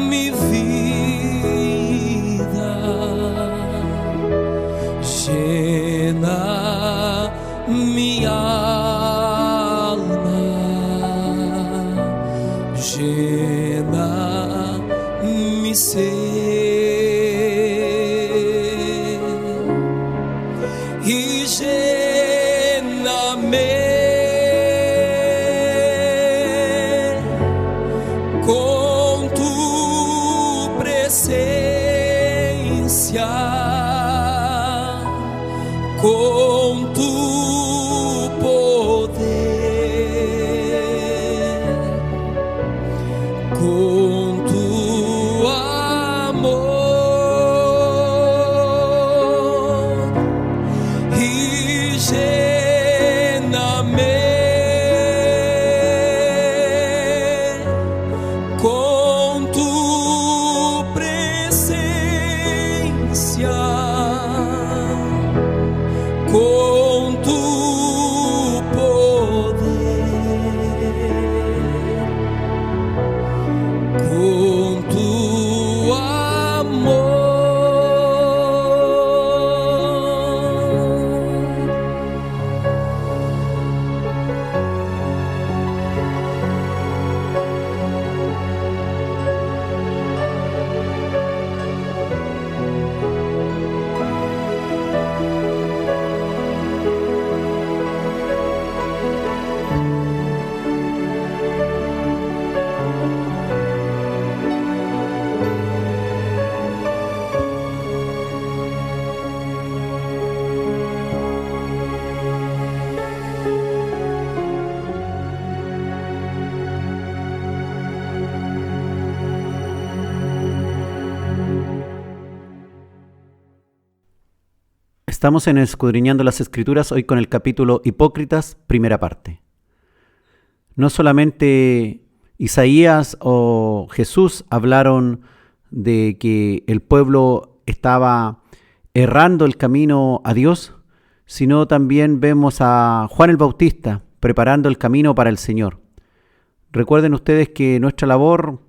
mi vida, llena mi alma, llena mi ser. Y lléname con tu presencia, con tu poder, con tu amor. Con tu presencia, con tu poder, con tu amor. Estamos en Escudriñando las Escrituras, hoy con el capítulo Hipócritas, primera parte. No solamente Isaías o Jesús hablaron de que el pueblo estaba errando el camino a Dios, sino también vemos a Juan el Bautista preparando el camino para el Señor. Recuerden ustedes que nuestra labor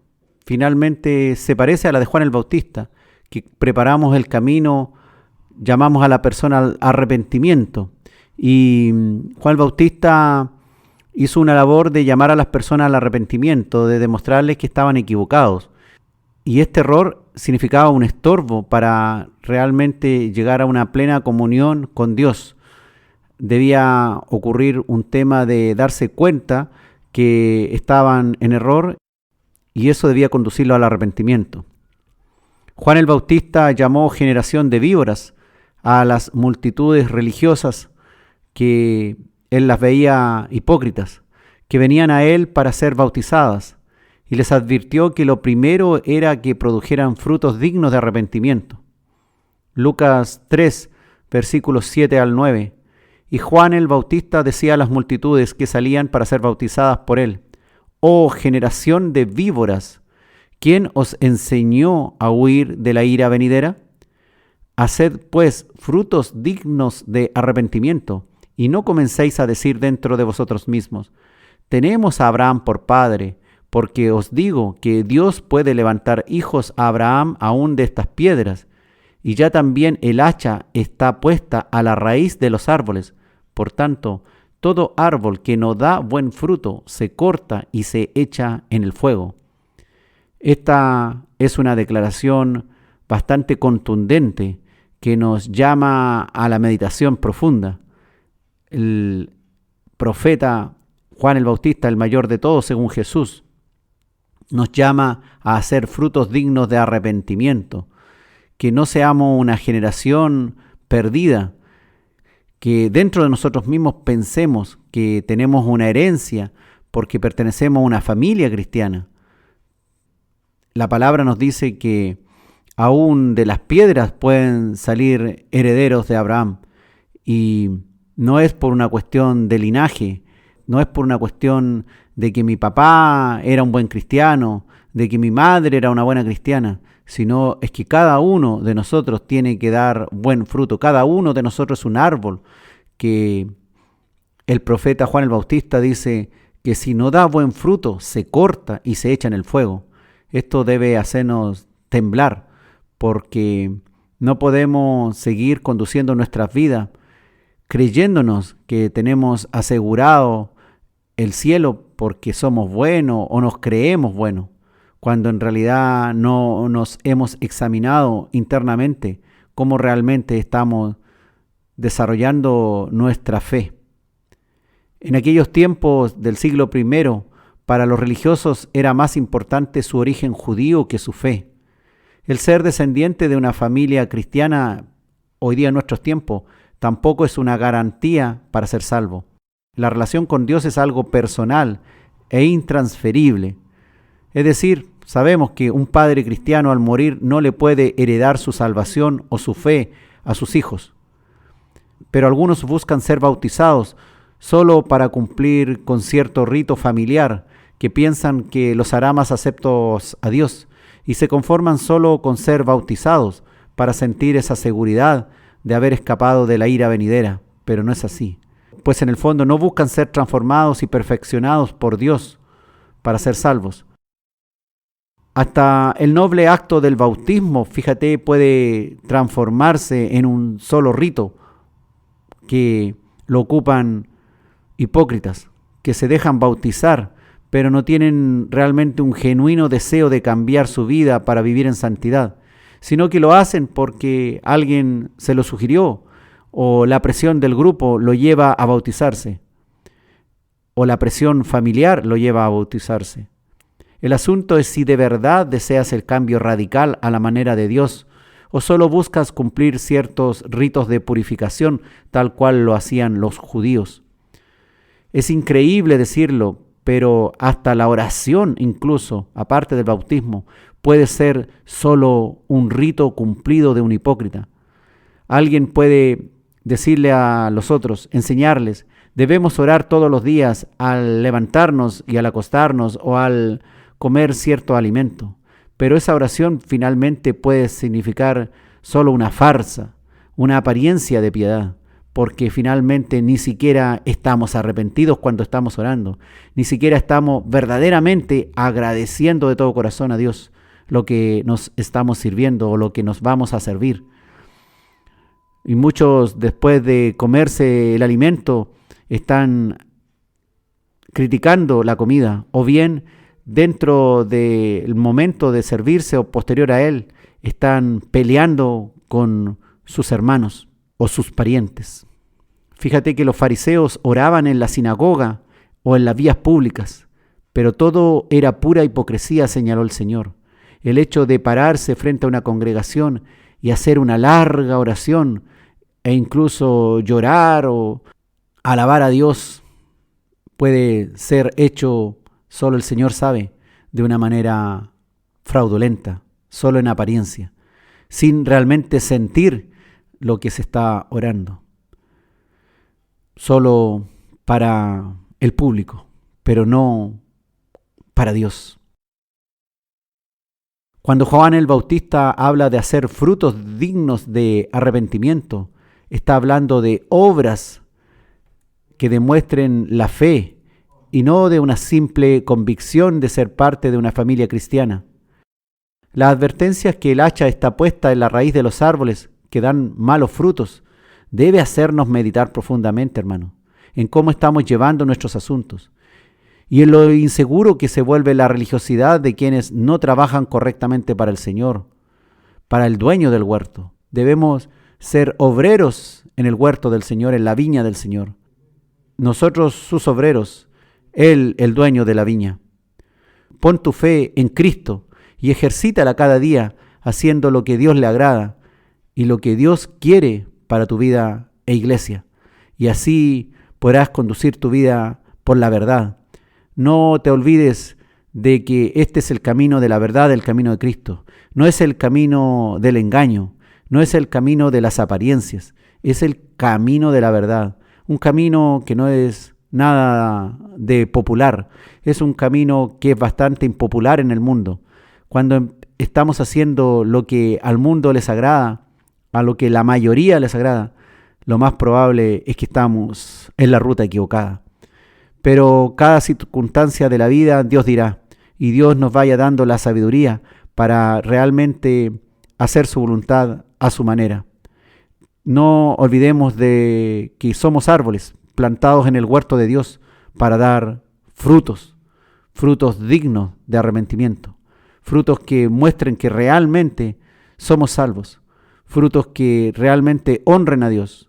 finalmente se parece a la de Juan el Bautista, que preparamos el camino, llamamos a la persona al arrepentimiento. Y Juan el Bautista hizo una labor de llamar a las personas al arrepentimiento, de demostrarles que estaban equivocados. Y este error significaba un estorbo para realmente llegar a una plena comunión con Dios. Debía ocurrir un tema de darse cuenta que estaban en error y eso debía conducirlo al arrepentimiento. Juan el Bautista llamó generación de víboras a las multitudes religiosas que él las veía hipócritas, que venían a él para ser bautizadas, y les advirtió que lo primero era que produjeran frutos dignos de arrepentimiento. Lucas 3, versículos 7 al 9. Y Juan el Bautista decía a las multitudes que salían para ser bautizadas por él: «Oh generación de víboras, ¿quién os enseñó a huir de la ira venidera? Haced pues frutos dignos de arrepentimiento, y no comencéis a decir dentro de vosotros mismos: tenemos a Abraham por padre, porque os digo que Dios puede levantar hijos a Abraham aún de estas piedras, y ya también el hacha está puesta a la raíz de los árboles. Por tanto, todo árbol que no da buen fruto se corta y se echa en el fuego». Esta es una declaración bastante contundente que nos llama a la meditación profunda. El profeta Juan el Bautista, el mayor de todos según Jesús, nos llama a hacer frutos dignos de arrepentimiento, que no seamos una generación perdida, que dentro de nosotros mismos pensemos que tenemos una herencia porque pertenecemos a una familia cristiana. La palabra nos dice que aún de las piedras pueden salir herederos de Abraham, y no es por una cuestión de linaje, no es por una cuestión de que mi papá era un buen cristiano, de que mi madre era una buena cristiana, sino es que cada uno de nosotros tiene que dar buen fruto. Cada uno de nosotros es un árbol que el profeta Juan el Bautista dice que si no da buen fruto, se corta y se echa en el fuego. Esto debe hacernos temblar, porque no podemos seguir conduciendo nuestras vidas creyéndonos que tenemos asegurado el cielo porque somos buenos o nos creemos buenos, cuando en realidad no nos hemos examinado internamente cómo realmente estamos desarrollando nuestra fe. En aquellos tiempos del siglo I, para los religiosos era más importante su origen judío que su fe. El ser descendiente de una familia cristiana, hoy día en nuestros tiempos, tampoco es una garantía para ser salvo. La relación con Dios es algo personal e intransferible. Es decir, sabemos que un padre cristiano al morir no le puede heredar su salvación o su fe a sus hijos. Pero algunos buscan ser bautizados solo para cumplir con cierto rito familiar que piensan que los hará más aceptos a Dios, y se conforman solo con ser bautizados para sentir esa seguridad de haber escapado de la ira venidera. Pero no es así, pues en el fondo no buscan ser transformados y perfeccionados por Dios para ser salvos. Hasta el noble acto del bautismo, fíjate, puede transformarse en un solo rito que lo ocupan hipócritas, que se dejan bautizar, pero no tienen realmente un genuino deseo de cambiar su vida para vivir en santidad, sino que lo hacen porque alguien se lo sugirió, o la presión del grupo lo lleva a bautizarse, o la presión familiar lo lleva a bautizarse. El asunto es si de verdad deseas el cambio radical a la manera de Dios, o solo buscas cumplir ciertos ritos de purificación, tal cual lo hacían los judíos. Es increíble decirlo, pero hasta la oración, incluso, aparte del bautismo, puede ser solo un rito cumplido de un hipócrita. Alguien puede decirle a los otros, enseñarles, debemos orar todos los días al levantarnos y al acostarnos o al comer cierto alimento. Pero esa oración finalmente puede significar solo una farsa, una apariencia de piedad, porque finalmente ni siquiera estamos arrepentidos cuando estamos orando, ni siquiera estamos verdaderamente agradeciendo de todo corazón a Dios lo que nos estamos sirviendo o lo que nos vamos a servir. Y muchos, después de comerse el alimento, están criticando la comida, o bien dentro del momento de servirse o posterior a él, están peleando con sus hermanos o sus parientes. Fíjate que los fariseos oraban en la sinagoga o en las vías públicas, pero todo era pura hipocresía, señaló el Señor. El hecho de pararse frente a una congregación y hacer una larga oración e incluso llorar o alabar a Dios puede ser hecho, solo el Señor sabe, de una manera fraudulenta, solo en apariencia, sin realmente sentir lo que se está orando. Solo para el público, pero no para Dios. Cuando Juan el Bautista habla de hacer frutos dignos de arrepentimiento, está hablando de obras que demuestren la fe y no de una simple convicción de ser parte de una familia cristiana. La advertencia es que el hacha está puesta en la raíz de los árboles que dan malos frutos. Debe hacernos meditar profundamente, hermano, en cómo estamos llevando nuestros asuntos y en lo inseguro que se vuelve la religiosidad de quienes no trabajan correctamente para el Señor, para el dueño del huerto. Debemos ser obreros en el huerto del Señor, en la viña del Señor. Nosotros sus obreros, Él el dueño de la viña. Pon tu fe en Cristo y ejercítala cada día haciendo lo que Dios le agrada y lo que Dios quiere para tu vida e iglesia. Y así podrás conducir tu vida por la verdad. No te olvides de que este es el camino de la verdad, el camino de Cristo. No es el camino del engaño, no es el camino de las apariencias, es el camino de la verdad. Un camino que no es nada de popular, es un camino que es bastante impopular en el mundo. Cuando estamos haciendo lo que al mundo les agrada, a lo que la mayoría les agrada, lo más probable es que estamos en la ruta equivocada. Pero cada circunstancia de la vida Dios dirá, y Dios nos vaya dando la sabiduría para realmente hacer su voluntad a su manera. No olvidemos de que somos árboles plantados en el huerto de Dios para dar frutos, frutos dignos de arrepentimiento, frutos que muestren que realmente somos salvos, frutos que realmente honren a Dios,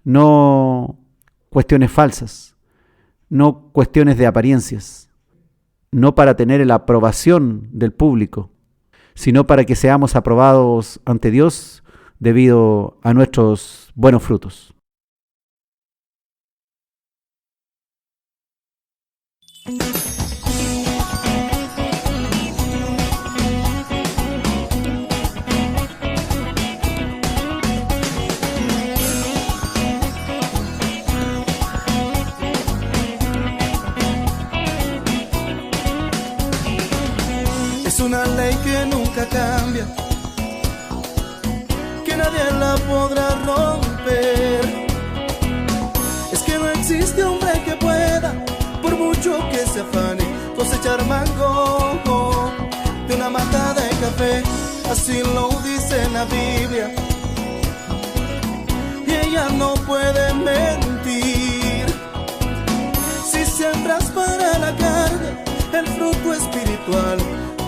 no cuestiones falsas, no cuestiones de apariencias, no para tener la aprobación del público, sino para que seamos aprobados ante Dios debido a nuestros buenos frutos. Es una ley que nunca cambia, que nadie la podrá romper. Es que no existe hombre que pueda, por mucho que se afane, cosechar mango de una mata de café. Así lo dice la Biblia, y ella no puede mentir. Si siembras para la carne el fruto espiritual,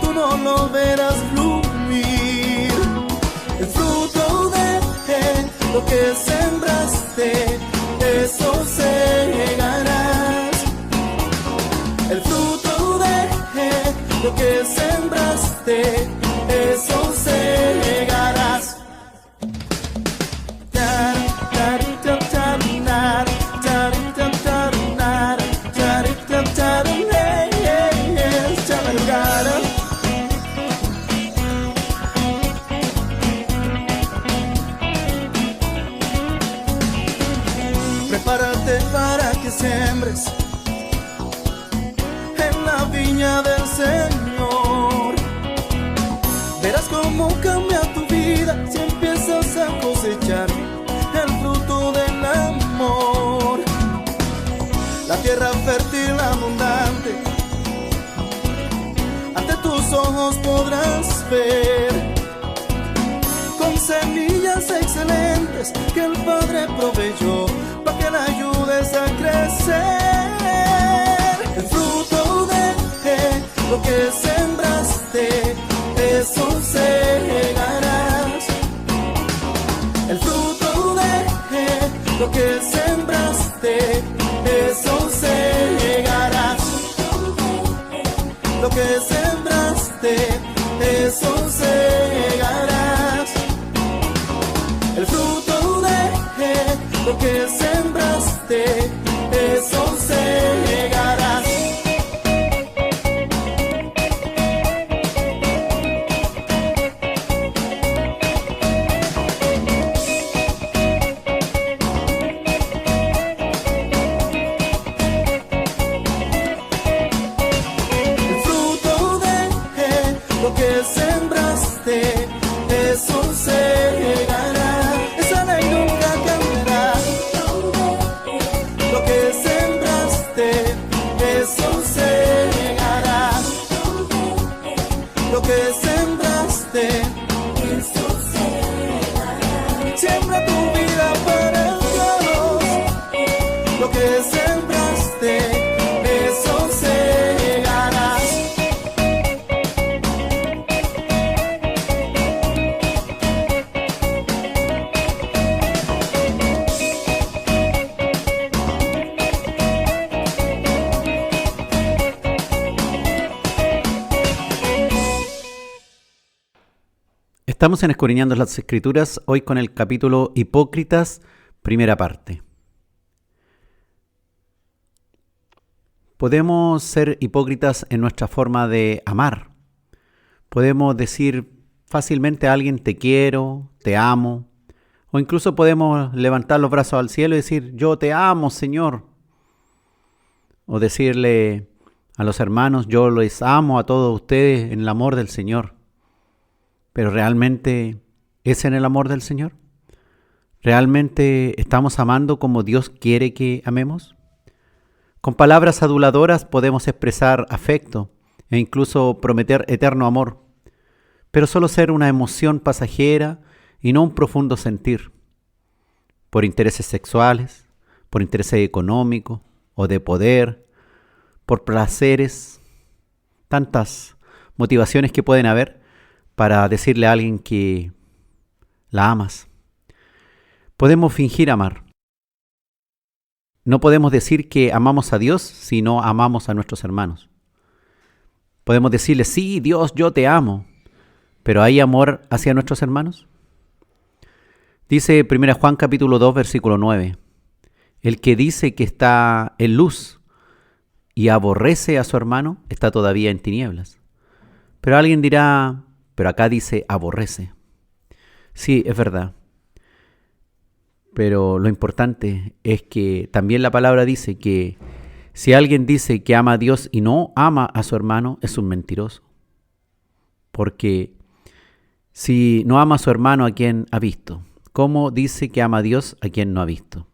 tú no lo verás fluir. El fruto de lo que sembraste, eso segarás. El fruto de lo que sembraste, eso segarás. Prepárate para que siembres en la viña del Señor. Verás cómo cambia tu vida si empiezas a cosechar el fruto del amor. La tierra fértil, abundante, ante tus ojos podrás ver, con semillas excelentes que el Padre proveyó para que la ayudes a crecer. El fruto de lo que sembraste, eso segarás. El fruto de lo que sembraste, eso segarás. Lo que sembraste, eso segarás. El fruto de lo que sembraste, eso segarás. El fruto de lo que sembraste, eso segarás. Esa ley nunca cambiará. Lo que sembraste, eso segarás. Lo que sembraste, eso segarás. Siembra tu vida para Dios. Lo que sembraste, eso segarás. Estamos en Escudriñando las Escrituras, hoy con el capítulo Hipócritas, primera parte. Podemos ser hipócritas en nuestra forma de amar. Podemos decir fácilmente a alguien te quiero, te amo, o incluso podemos levantar los brazos al cielo y decir yo te amo, Señor. O decirle a los hermanos yo les amo a todos ustedes en el amor del Señor. Pero ¿realmente es en el amor del Señor? ¿Realmente estamos amando como Dios quiere que amemos? Con palabras aduladoras podemos expresar afecto e incluso prometer eterno amor, pero solo ser una emoción pasajera y no un profundo sentir. Por intereses sexuales, por intereses económicos o de poder, por placeres, tantas motivaciones que pueden haber para decirle a alguien que la amas. Podemos fingir amar. No podemos decir que amamos a Dios si no amamos a nuestros hermanos. Podemos decirle, sí, Dios, yo te amo, pero ¿hay amor hacia nuestros hermanos? Dice 1 Juan capítulo 2, versículo 9, el que dice que está en luz y aborrece a su hermano está todavía en tinieblas. Pero alguien dirá, pero acá dice aborrece. Sí, es verdad. Pero lo importante es que también la palabra dice que si alguien dice que ama a Dios y no ama a su hermano, es un mentiroso. Porque si no ama a su hermano, ¿a quien ha visto? ¿Cómo dice que ama a Dios a quien no ha visto?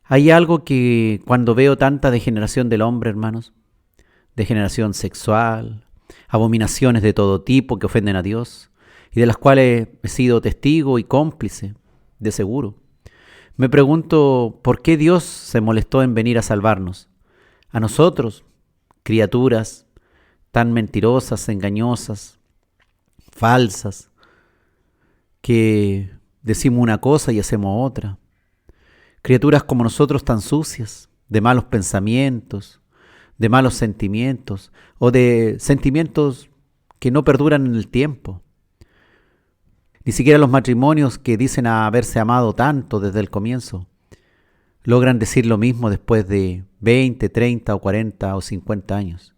Hay algo que cuando veo tanta degeneración del hombre, hermanos, degeneración sexual, abominaciones de todo tipo que ofenden a Dios, y de las cuales he sido testigo y cómplice, de seguro. Me pregunto, ¿por qué Dios se molestó en venir a salvarnos? A nosotros, criaturas tan mentirosas, engañosas, falsas, que decimos una cosa y hacemos otra. Criaturas como nosotros tan sucias, de malos pensamientos, de malos sentimientos, o de sentimientos que no perduran en el tiempo. Ni siquiera los matrimonios que dicen haberse amado tanto desde el comienzo logran decir lo mismo después de 20, 30 o 40 o 50 años.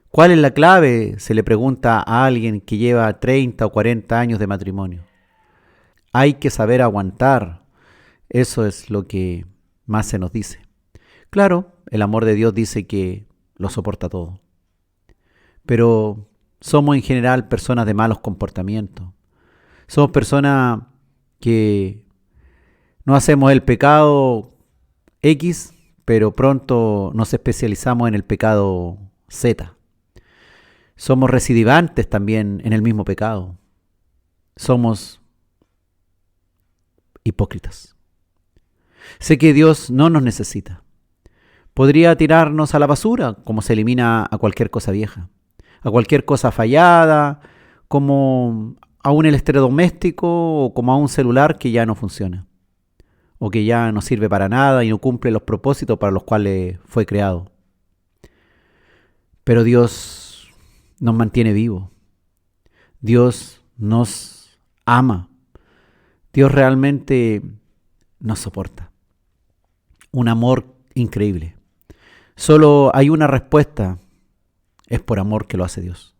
¿Cuál es la clave? Se le pregunta a alguien que lleva 30 o 40 años de matrimonio. Hay que saber aguantar. Eso es lo que más se nos dice. Claro, el amor de Dios dice que lo soporta todo. Pero somos en general personas de malos comportamientos. Somos personas que no hacemos el pecado X, pero pronto nos especializamos en el pecado Z. Somos recidivantes también en el mismo pecado. Somos hipócritas. Sé que Dios no nos necesita. Podría tirarnos a la basura, como se elimina a cualquier cosa vieja, a cualquier cosa fallada, como a un electrodoméstico o como a un celular que ya no funciona, o que ya no sirve para nada y no cumple los propósitos para los cuales fue creado. Pero Dios nos mantiene vivos. Dios nos ama. Dios realmente nos soporta. Un amor increíble. Solo hay una respuesta. Es por amor que lo hace Dios.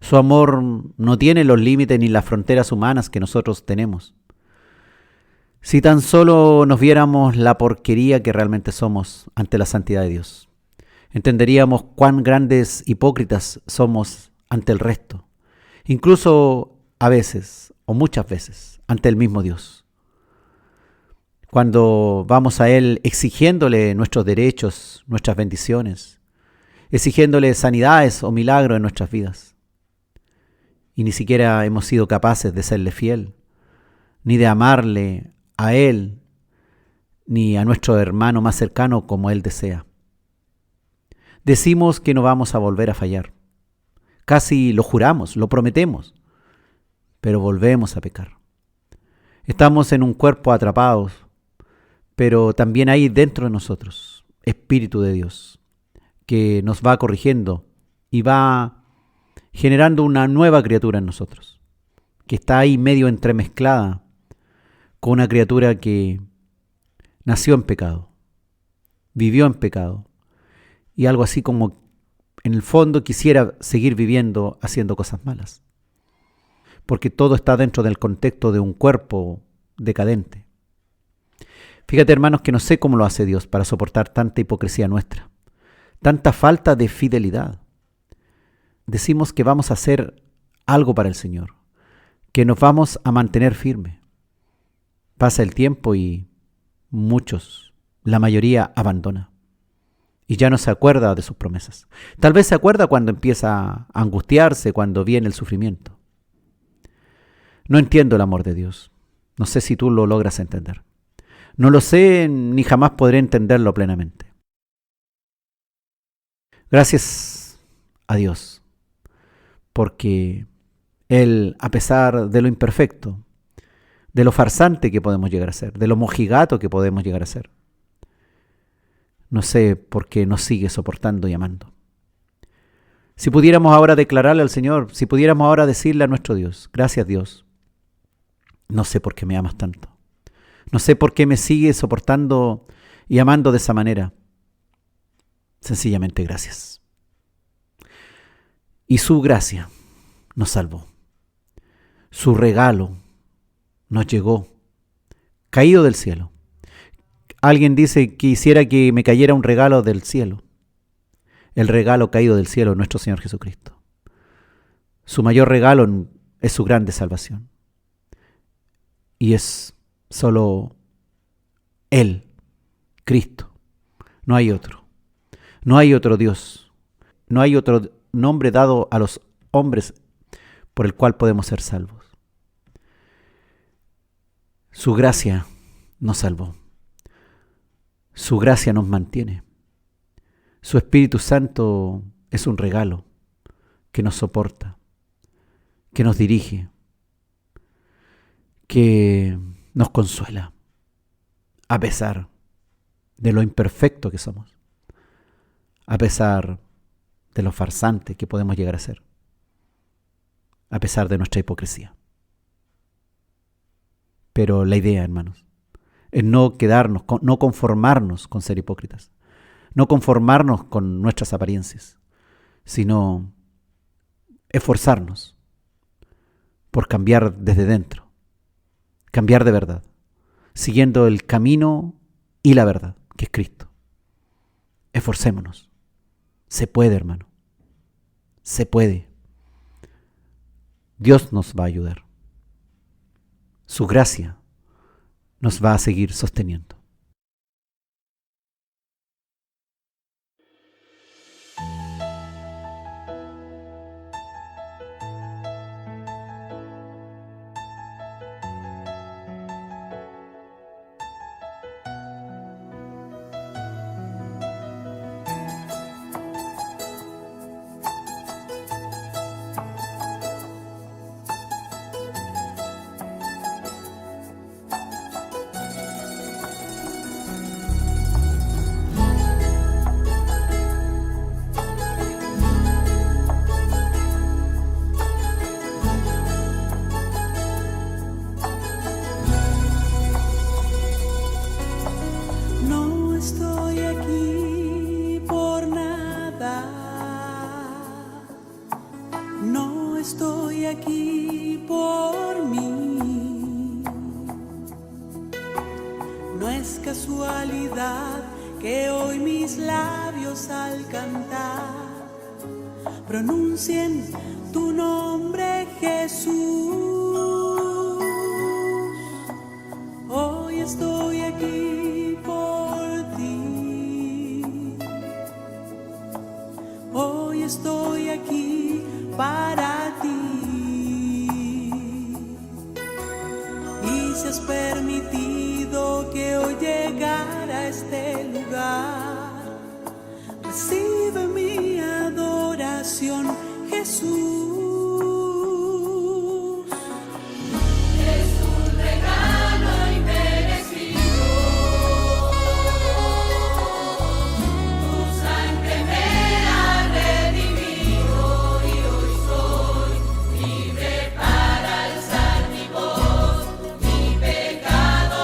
Su amor no tiene los límites ni las fronteras humanas que nosotros tenemos. Si tan solo nos viéramos la porquería que realmente somos ante la santidad de Dios, entenderíamos cuán grandes hipócritas somos ante el resto, incluso a veces, o muchas veces, ante el mismo Dios. Cuando vamos a Él exigiéndole nuestros derechos, nuestras bendiciones, exigiéndole sanidades o milagros en nuestras vidas. Y ni siquiera hemos sido capaces de serle fiel, ni de amarle a Él, ni a nuestro hermano más cercano como Él desea. Decimos que no vamos a volver a fallar. Casi lo juramos, lo prometemos, pero volvemos a pecar. Estamos en un cuerpo atrapados, pero también hay dentro de nosotros Espíritu de Dios que nos va corrigiendo y va generando una nueva criatura en nosotros, que está ahí medio entremezclada con una criatura que nació en pecado, vivió en pecado, y algo así como en el fondo quisiera seguir viviendo haciendo cosas malas, porque todo está dentro del contexto de un cuerpo decadente. Fíjate, hermanos, que no sé cómo lo hace Dios para soportar tanta hipocresía nuestra, tanta falta de fidelidad. decimos que vamos a hacer algo para el Señor, que nos vamos a mantener firmes. Pasa el tiempo y muchos, la mayoría, abandona y ya no se acuerda de sus promesas. Tal vez se acuerda cuando empieza a angustiarse, cuando viene el sufrimiento. No entiendo el amor de Dios. No sé si tú lo logras entender. No lo sé ni jamás podré entenderlo plenamente. Gracias a Dios, porque Él, a pesar de lo imperfecto, de lo farsante que podemos llegar a ser, de lo mojigato que podemos llegar a ser, no sé por qué nos sigue soportando y amando. Si pudiéramos ahora declararle al Señor, si pudiéramos ahora decirle a nuestro Dios, gracias Dios, no sé por qué me amas tanto, no sé por qué me sigues soportando y amando de esa manera. Sencillamente gracias. Y su gracia nos salvó. Su regalo nos llegó, caído del cielo. Alguien dice que quisiera que me cayera un regalo del cielo. El regalo caído del cielo es nuestro Señor Jesucristo. Su mayor regalo es su grande salvación. Y es solo Él, Cristo. No hay otro. No hay otro Dios. No hay otro nombre dado a los hombres por el cual podemos ser salvos. Su gracia nos salvó. Su gracia nos mantiene. Su Espíritu Santo es un regalo que nos soporta, que nos dirige, que nos consuela, a pesar de lo imperfecto que somos, a pesar de lo farsante que podemos llegar a ser, a pesar de nuestra hipocresía. Pero la idea, hermanos, es no quedarnos, no conformarnos con ser hipócritas, no conformarnos con nuestras apariencias, sino esforzarnos por cambiar desde dentro, cambiar de verdad, siguiendo el camino y la verdad, que es Cristo. Esforcémonos. Se puede, hermano. Se puede. Dios nos va a ayudar. Su gracia nos va a seguir sosteniendo. casualidad que hoy mis labios al cantar pronuncien tu nombre, Jesús. Hoy estoy aquí por ti. Hoy estoy aquí para ti. Y si has permitido que hoy llegara a este lugar, recibe mi adoración, Jesús. Pecado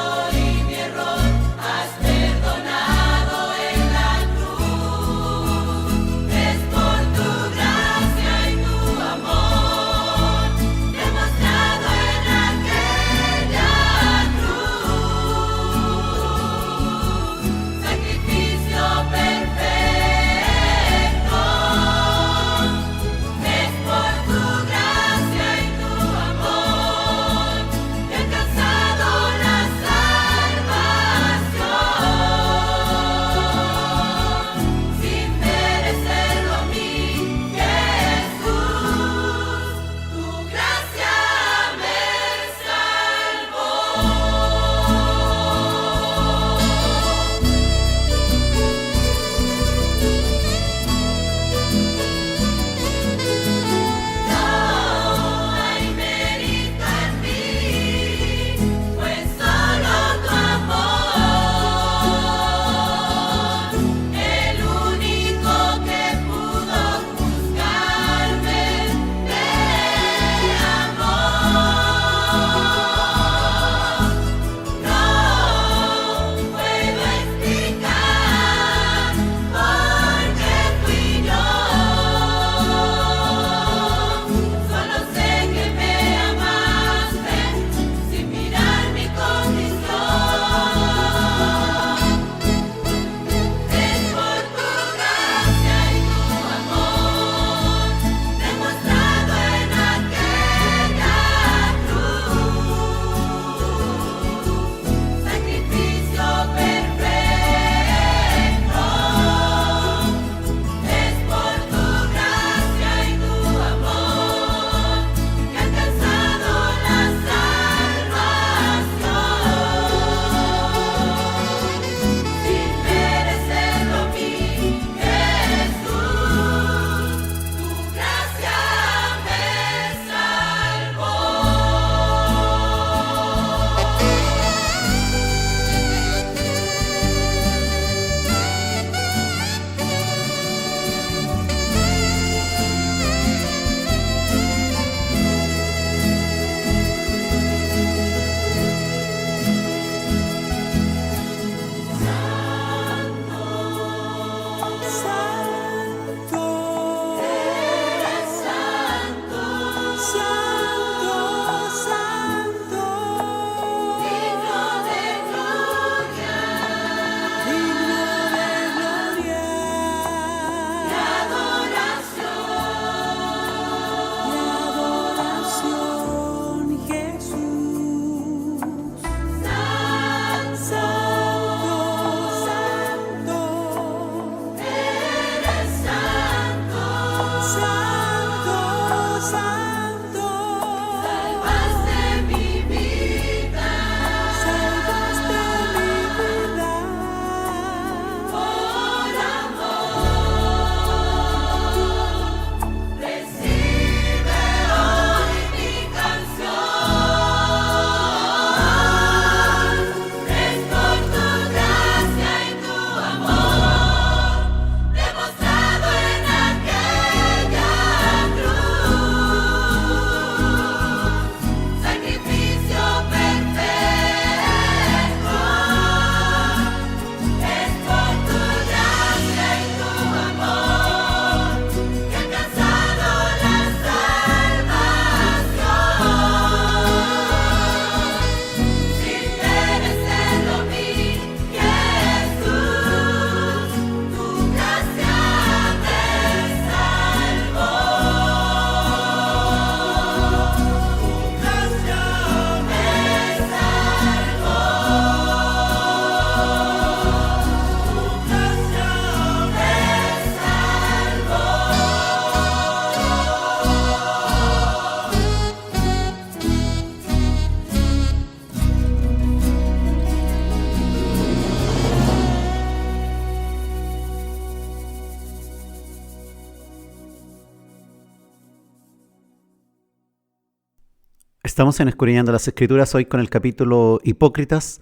Estamos en Escudriñando las Escrituras hoy con el capítulo Hipócritas,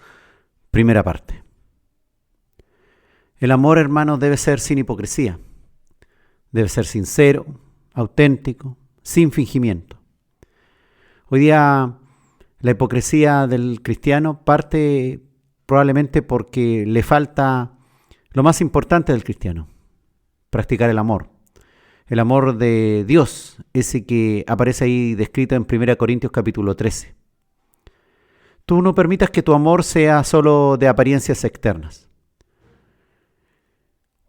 primera parte. El amor, hermanos, debe ser sin hipocresía. Debe ser sincero, auténtico, sin fingimiento. Hoy día la hipocresía del cristiano parte probablemente porque le falta lo más importante del cristiano: practicar el amor. El amor de Dios, ese que aparece ahí descrito en 1 Corintios capítulo 13. Tú no permitas que tu amor sea solo de apariencias externas.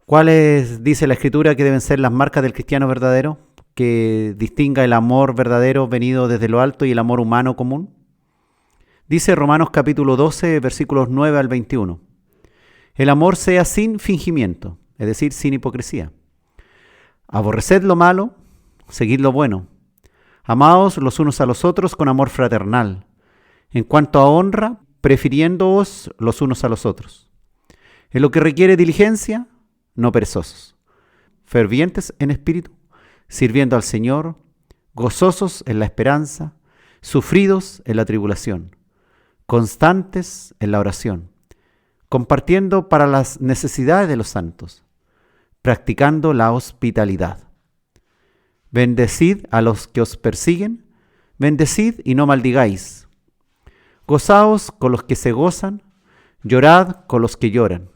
¿Cuáles dice la Escritura que deben ser las marcas del cristiano verdadero? Que distinga el amor verdadero venido desde lo alto y el amor humano común. Dice Romanos capítulo 12, versículos 9 al 21. El amor sea sin fingimiento, es decir, sin hipocresía. Aborreced lo malo, seguid lo bueno. Amaos los unos a los otros con amor fraternal. En cuanto a honra, prefiriéndoos los unos a los otros. En lo que requiere diligencia, no perezosos. Fervientes en espíritu, sirviendo al Señor, gozosos en la esperanza, sufridos en la tribulación, constantes en la oración, compartiendo para las necesidades de los santos, practicando la hospitalidad. Bendecid a los que os persiguen, bendecid y no maldigáis. Gozaos con los que se gozan, llorad con los que lloran.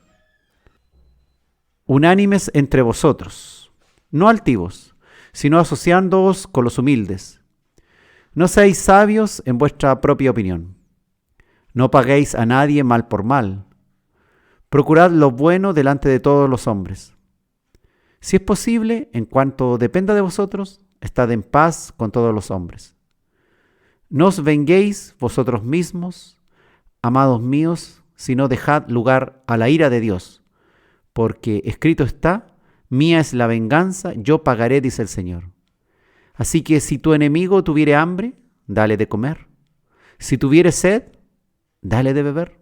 Unánimes entre vosotros, no altivos, sino asociándoos con los humildes. No seáis sabios en vuestra propia opinión. No paguéis a nadie mal por mal. Procurad lo bueno delante de todos los hombres. Si es posible, en cuanto dependa de vosotros, estad en paz con todos los hombres. No os venguéis vosotros mismos, amados míos, sino dejad lugar a la ira de Dios, porque escrito está: mía es la venganza, yo pagaré, dice el Señor. Así que si tu enemigo tuviere hambre, dale de comer. Si tuviere sed, dale de beber.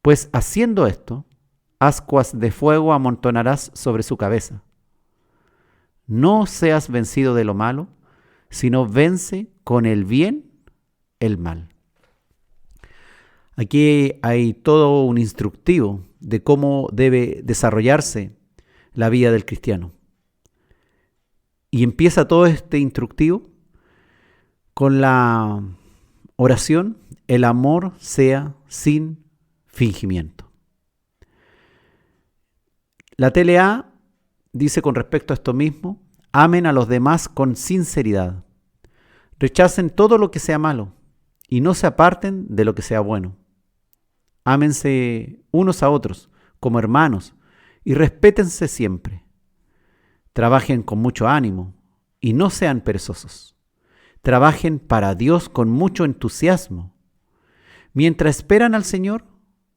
Pues haciendo esto, ascuas de fuego amontonarás sobre su cabeza. No seas vencido de lo malo, sino vence con el bien el mal. Aquí hay todo un instructivo de cómo debe desarrollarse la vida del cristiano. Y empieza todo este instructivo con la oración: el amor sea sin fingimiento. La TLA dice con respecto a esto mismo: amen a los demás con sinceridad. Rechacen todo lo que sea malo y no se aparten de lo que sea bueno. Ámense unos a otros como hermanos y respétense siempre. Trabajen con mucho ánimo y no sean perezosos. Trabajen para Dios con mucho entusiasmo. Mientras esperan al Señor,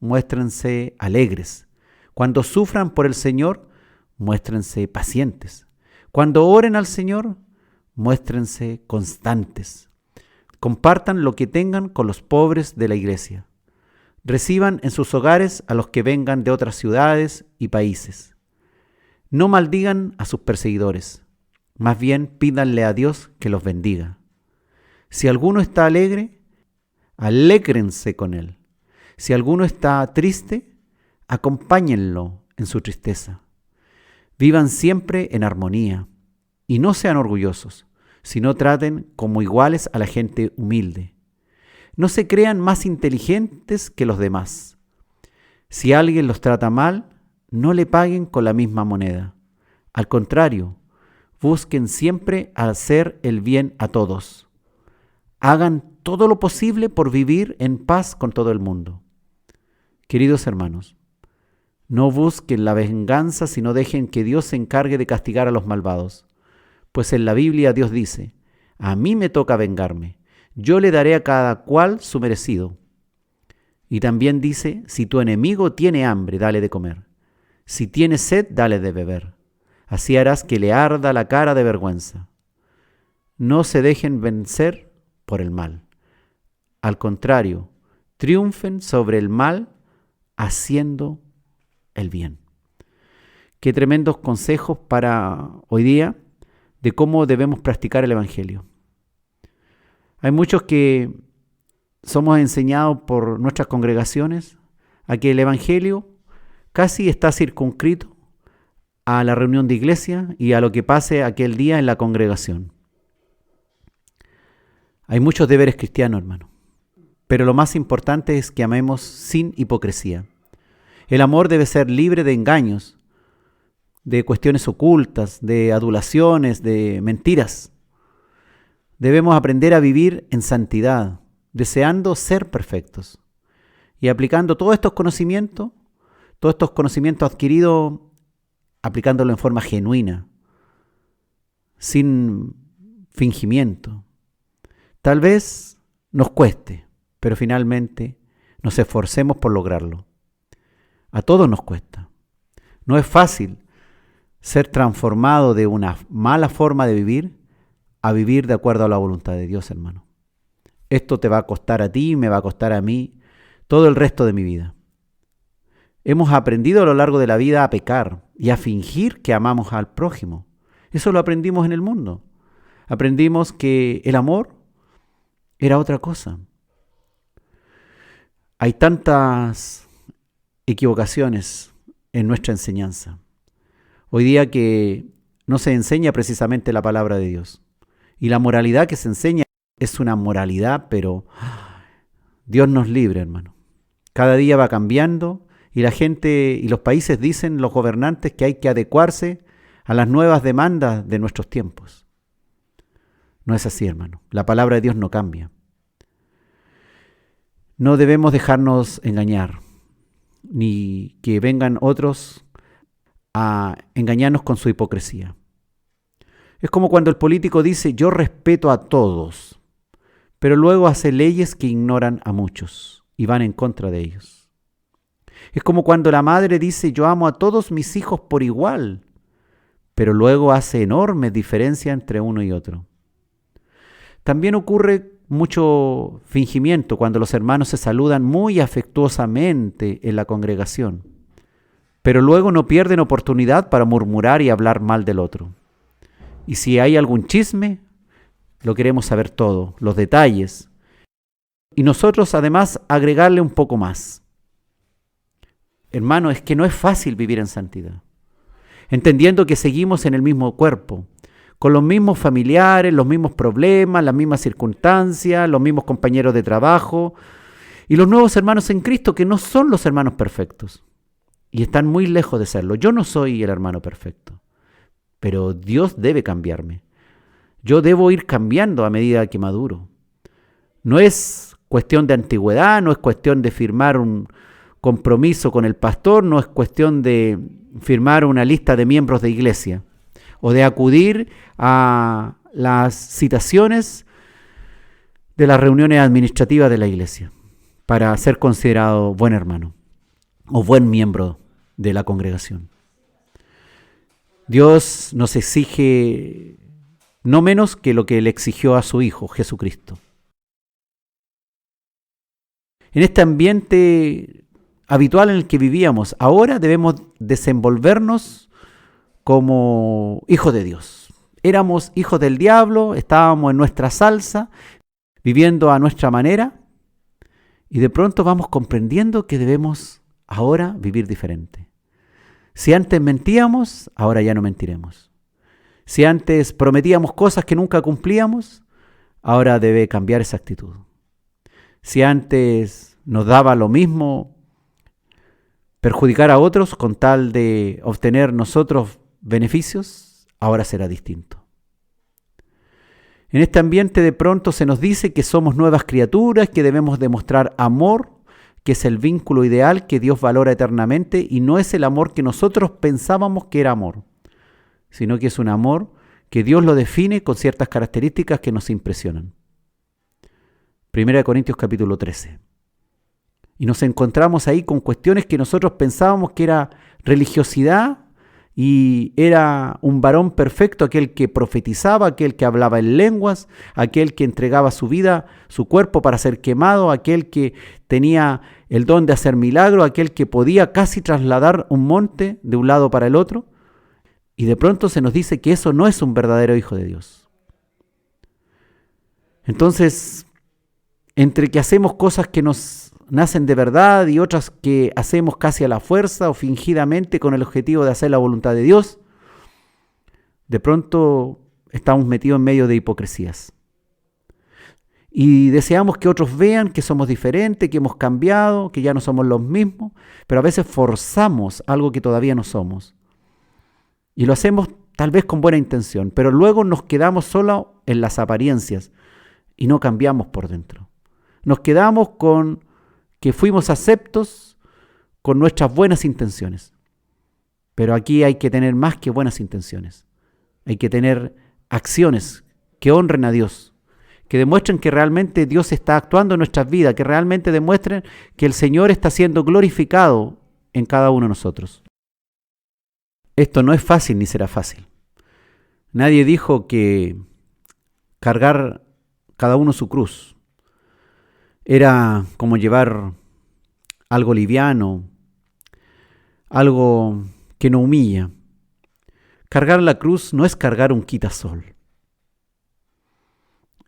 muéstrense alegres. Cuando sufran por el Señor, muéstrense pacientes. Cuando oren al Señor, muéstrense constantes. Compartan lo que tengan con los pobres de la iglesia. Reciban en sus hogares a los que vengan de otras ciudades y países. No maldigan a sus perseguidores. Más bien pídanle a Dios que los bendiga. Si alguno está alegre, alégrense con él. Si alguno está triste, acompáñenlo en su tristeza. Vivan siempre en armonía y no sean orgullosos, sino traten como iguales a la gente humilde. No se crean más inteligentes que los demás. Si alguien los trata mal, no le paguen con la misma moneda. Al contrario, busquen siempre hacer el bien a todos. Hagan todo lo posible por vivir en paz con todo el mundo. Queridos hermanos, no busquen la venganza, sino dejen que Dios se encargue de castigar a los malvados. Pues en la Biblia Dios dice: a mí me toca vengarme, yo le daré a cada cual su merecido. Y también dice: si tu enemigo tiene hambre, dale de comer. Si tiene sed, dale de beber. Así harás que le arda la cara de vergüenza. No se dejen vencer por el mal. Al contrario, triunfen sobre el mal haciendo el bien. Qué tremendos consejos para hoy día de cómo debemos practicar el Evangelio. Hay muchos que somos enseñados por nuestras congregaciones a que el Evangelio casi está circunscrito a la reunión de iglesia y a lo que pase aquel día en la congregación. Hay muchos deberes cristianos, hermano, pero lo más importante es que amemos sin hipocresía. El amor debe ser libre de engaños, de cuestiones ocultas, de adulaciones, de mentiras. Debemos aprender a vivir en santidad, deseando ser perfectos y aplicando todos estos conocimientos adquiridos, aplicándolo en forma genuina, sin fingimiento. Tal vez nos cueste, pero finalmente nos esforcemos por lograrlo. A todos nos cuesta. No es fácil ser transformado de una mala forma de vivir a vivir de acuerdo a la voluntad de Dios, hermano. Esto te va a costar a ti, me va a costar a mí, todo el resto de mi vida. Hemos aprendido a lo largo de la vida a pecar y a fingir que amamos al prójimo. Eso lo aprendimos en el mundo. Aprendimos que el amor era otra cosa. Hay tantas equivocaciones en nuestra enseñanza. Hoy día que no se enseña precisamente la palabra de Dios. Y la moralidad que se enseña es una moralidad, pero Dios nos libre, hermano. Cada día va cambiando y la gente y los países dicen, los gobernantes, que hay que adecuarse a las nuevas demandas de nuestros tiempos. No es así, hermano. La palabra de Dios no cambia. No debemos dejarnos engañar, ni que vengan otros a engañarnos con su hipocresía. Es como cuando el político dice, yo respeto a todos, pero luego hace leyes que ignoran a muchos y van en contra de ellos. Es como cuando la madre dice, yo amo a todos mis hijos por igual, pero luego hace enormes diferencias entre uno y otro. También ocurre mucho fingimiento cuando los hermanos se saludan muy afectuosamente en la congregación, pero luego no pierden oportunidad para murmurar y hablar mal del otro. Y si hay algún chisme, lo queremos saber todo, los detalles. Y nosotros además agregarle un poco más. Hermano, es que no es fácil vivir en santidad. Entendiendo que seguimos en el mismo cuerpo, con los mismos familiares, los mismos problemas, las mismas circunstancias, los mismos compañeros de trabajo y los nuevos hermanos en Cristo que no son los hermanos perfectos y están muy lejos de serlo. Yo no soy el hermano perfecto, pero Dios debe cambiarme. Yo debo ir cambiando a medida que maduro. No es cuestión de antigüedad, no es cuestión de firmar un compromiso con el pastor, no es cuestión de firmar una lista de miembros de iglesia o de acudir a las citaciones de las reuniones administrativas de la iglesia para ser considerado buen hermano o buen miembro de la congregación. Dios nos exige no menos que lo que le exigió a su Hijo, Jesucristo. En este ambiente habitual en el que vivíamos, ahora debemos desenvolvernos como hijos de Dios. Éramos hijos del diablo, estábamos en nuestra salsa, viviendo a nuestra manera, y de pronto vamos comprendiendo que debemos ahora vivir diferente. Si antes mentíamos, ahora ya no mentiremos. Si antes prometíamos cosas que nunca cumplíamos, ahora debe cambiar esa actitud. Si antes nos daba lo mismo perjudicar a otros con tal de obtener nosotros beneficios, ahora será distinto. En este ambiente de pronto se nos dice que somos nuevas criaturas, que debemos demostrar amor, que es el vínculo ideal que Dios valora eternamente y no es el amor que nosotros pensábamos que era amor, sino que es un amor que Dios lo define con ciertas características que nos impresionan. 1 Corintios capítulo 13. Y nos encontramos ahí con cuestiones que nosotros pensábamos que era religiosidad y era un varón perfecto, aquel que profetizaba, aquel que hablaba en lenguas, aquel que entregaba su vida, su cuerpo para ser quemado, aquel que tenía el don de hacer milagros, aquel que podía casi trasladar un monte de un lado para el otro. Y de pronto se nos dice que eso no es un verdadero hijo de Dios. Entonces, entre que hacemos cosas que nos nacen de verdad y otras que hacemos casi a la fuerza o fingidamente con el objetivo de hacer la voluntad de Dios, de pronto estamos metidos en medio de hipocresías. Y deseamos que otros vean que somos diferentes, que hemos cambiado, que ya no somos los mismos, pero a veces forzamos algo que todavía no somos. Y lo hacemos tal vez con buena intención, pero luego nos quedamos solo en las apariencias y no cambiamos por dentro. Nos quedamos con que fuimos aceptos con nuestras buenas intenciones. Pero aquí hay que tener más que buenas intenciones. Hay que tener acciones que honren a Dios, que demuestren que realmente Dios está actuando en nuestras vidas, que realmente demuestren que el Señor está siendo glorificado en cada uno de nosotros. Esto no es fácil ni será fácil. Nadie dijo que cargar cada uno su cruz era como llevar algo liviano, algo que no humilla. Cargar la cruz no es cargar un quitasol.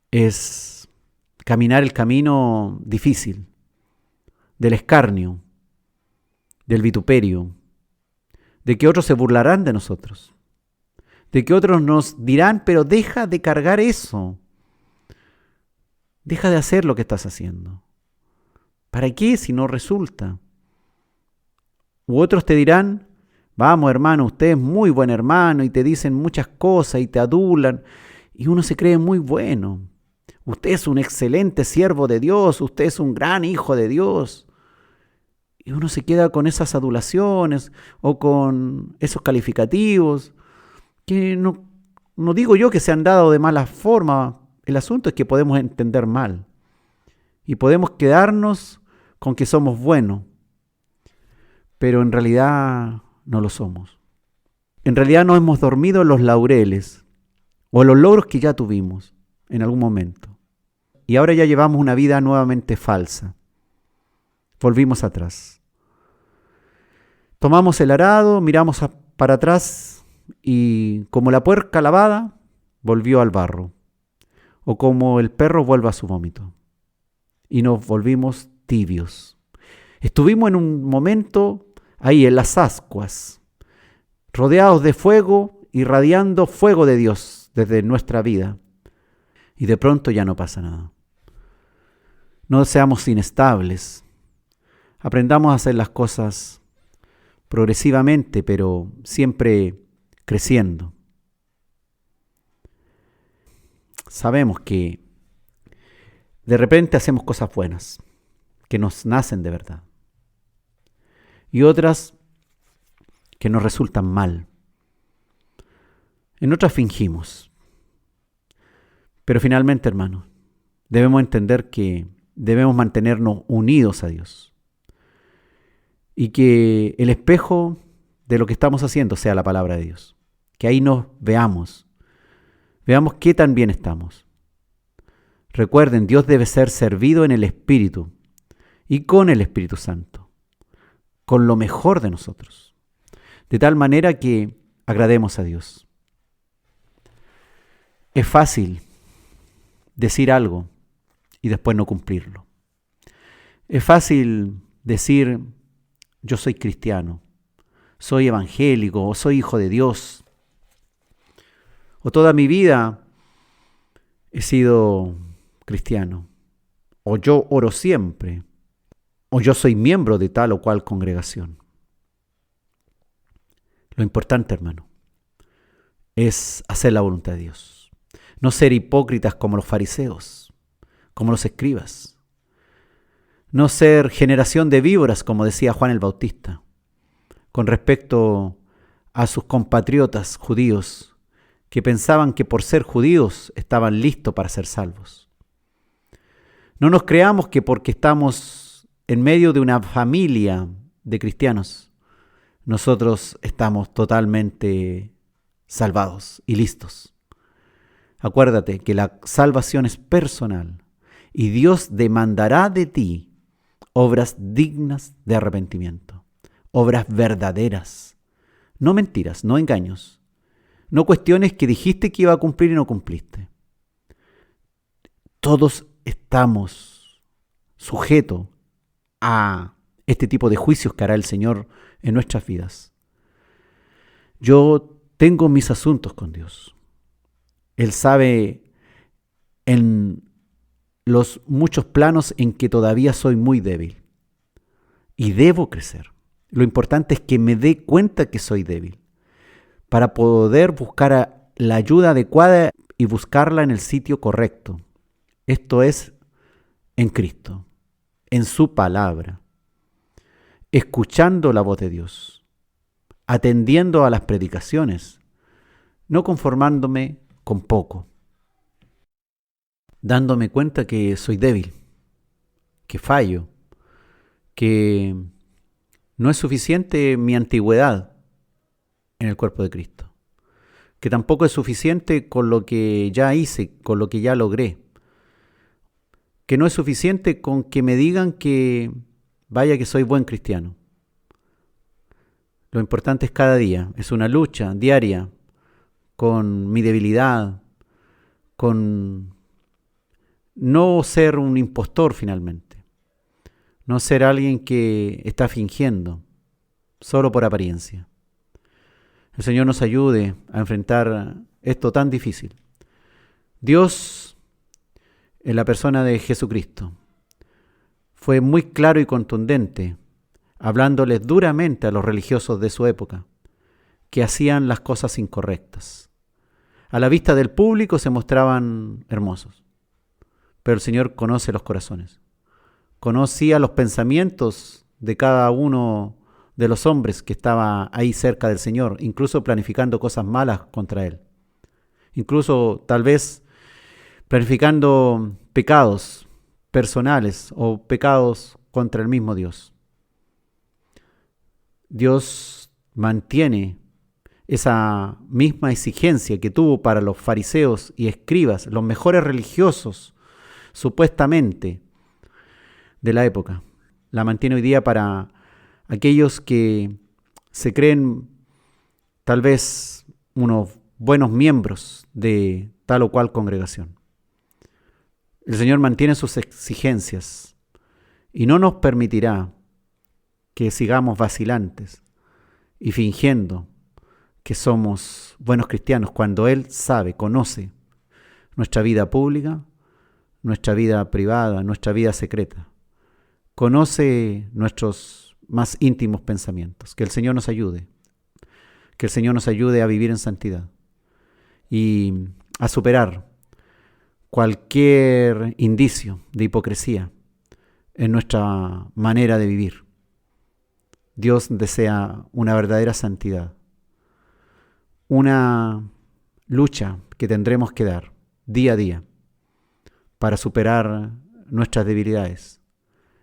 Es caminar el camino difícil, del escarnio, del vituperio, de que otros se burlarán de nosotros, de que otros nos dirán, pero deja de cargar eso, deja de hacer lo que estás haciendo. ¿Para qué si no resulta? U otros te dirán, vamos hermano, usted es muy buen hermano, y te dicen muchas cosas y te adulan, y uno se cree muy bueno. Usted es un excelente siervo de Dios, usted es un gran hijo de Dios. Y uno se queda con esas adulaciones o con esos calificativos que no digo yo que se han dado de mala forma. El asunto es que podemos entender mal y podemos quedarnos con que somos buenos, pero en realidad no lo somos. En realidad no hemos dormido en los laureles o en los logros que ya tuvimos en algún momento. Y ahora ya llevamos una vida nuevamente falsa. Volvimos atrás. Tomamos el arado, miramos para atrás y como la puerca lavada, volvió al barro. O como el perro vuelve a su vómito. Y nos volvimos tibios. Estuvimos en un momento ahí en las ascuas, rodeados de fuego, irradiando fuego de Dios desde nuestra vida. Y de pronto ya no pasa nada. No seamos inestables. Aprendamos a hacer las cosas progresivamente, pero siempre creciendo. Sabemos que de repente hacemos cosas buenas, que nos nacen de verdad. Y otras que nos resultan mal. En otras fingimos. Pero finalmente, hermanos, debemos entender que debemos mantenernos unidos a Dios. Y que el espejo de lo que estamos haciendo sea la palabra de Dios. Que ahí nos veamos. Veamos qué tan bien estamos. Recuerden, Dios debe ser servido en el Espíritu y con el Espíritu Santo. Con lo mejor de nosotros. De tal manera que agrademos a Dios. Es fácil decir algo y después no cumplirlo. Es fácil decir, yo soy cristiano, soy evangélico, o soy hijo de Dios, o toda mi vida he sido cristiano, o yo oro siempre, o yo soy miembro de tal o cual congregación. Lo importante, hermano, es hacer la voluntad de Dios. No ser hipócritas como los fariseos, como los escribas. No ser generación de víboras, como decía Juan el Bautista, con respecto a sus compatriotas judíos que pensaban que por ser judíos estaban listos para ser salvos. No nos creamos que porque estamos en medio de una familia de cristianos, nosotros estamos totalmente salvados y listos. Acuérdate que la salvación es personal y Dios demandará de ti obras dignas de arrepentimiento, obras verdaderas, no mentiras, no engaños, no cuestiones que dijiste que iba a cumplir y no cumpliste. Todos estamos sujetos a este tipo de juicios que hará el Señor en nuestras vidas. Yo tengo mis asuntos con Dios. Él sabe en los muchos planos en que todavía soy muy débil y debo crecer. Lo importante es que me dé cuenta que soy débil para poder buscar la ayuda adecuada y buscarla en el sitio correcto. Esto es en Cristo, en su palabra, escuchando la voz de Dios, atendiendo a las predicaciones, no conformándome con poco, dándome cuenta que soy débil, que fallo, que no es suficiente mi antigüedad en el cuerpo de Cristo, que tampoco es suficiente con lo que ya hice, con lo que ya logré, que no es suficiente con que me digan que vaya que soy buen cristiano. Lo importante es cada día, es una lucha diaria con mi debilidad, con no ser un impostor finalmente, no ser alguien que está fingiendo solo por apariencia. El Señor nos ayude a enfrentar esto tan difícil. Dios, en la persona de Jesucristo, fue muy claro y contundente, hablándoles duramente a los religiosos de su época, que hacían las cosas incorrectas. A la vista del público se mostraban hermosos, pero el Señor conoce los corazones. Conocía los pensamientos de cada uno de los hombres que estaba ahí cerca del Señor, incluso planificando cosas malas contra Él. Incluso tal vez planificando pecados personales o pecados contra el mismo Dios. Dios mantiene esa misma exigencia que tuvo para los fariseos y escribas, los mejores religiosos, supuestamente, de la época. La mantiene hoy día para aquellos que se creen tal vez unos buenos miembros de tal o cual congregación. El Señor mantiene sus exigencias y no nos permitirá que sigamos vacilantes y fingiendo que somos buenos cristianos cuando Él sabe, conoce nuestra vida pública, nuestra vida privada, nuestra vida secreta. Conoce nuestros más íntimos pensamientos. Que el Señor nos ayude. Que el Señor nos ayude a vivir en santidad y a superar cualquier indicio de hipocresía en nuestra manera de vivir. Dios desea una verdadera santidad, una lucha que tendremos que dar día a día para superar nuestras debilidades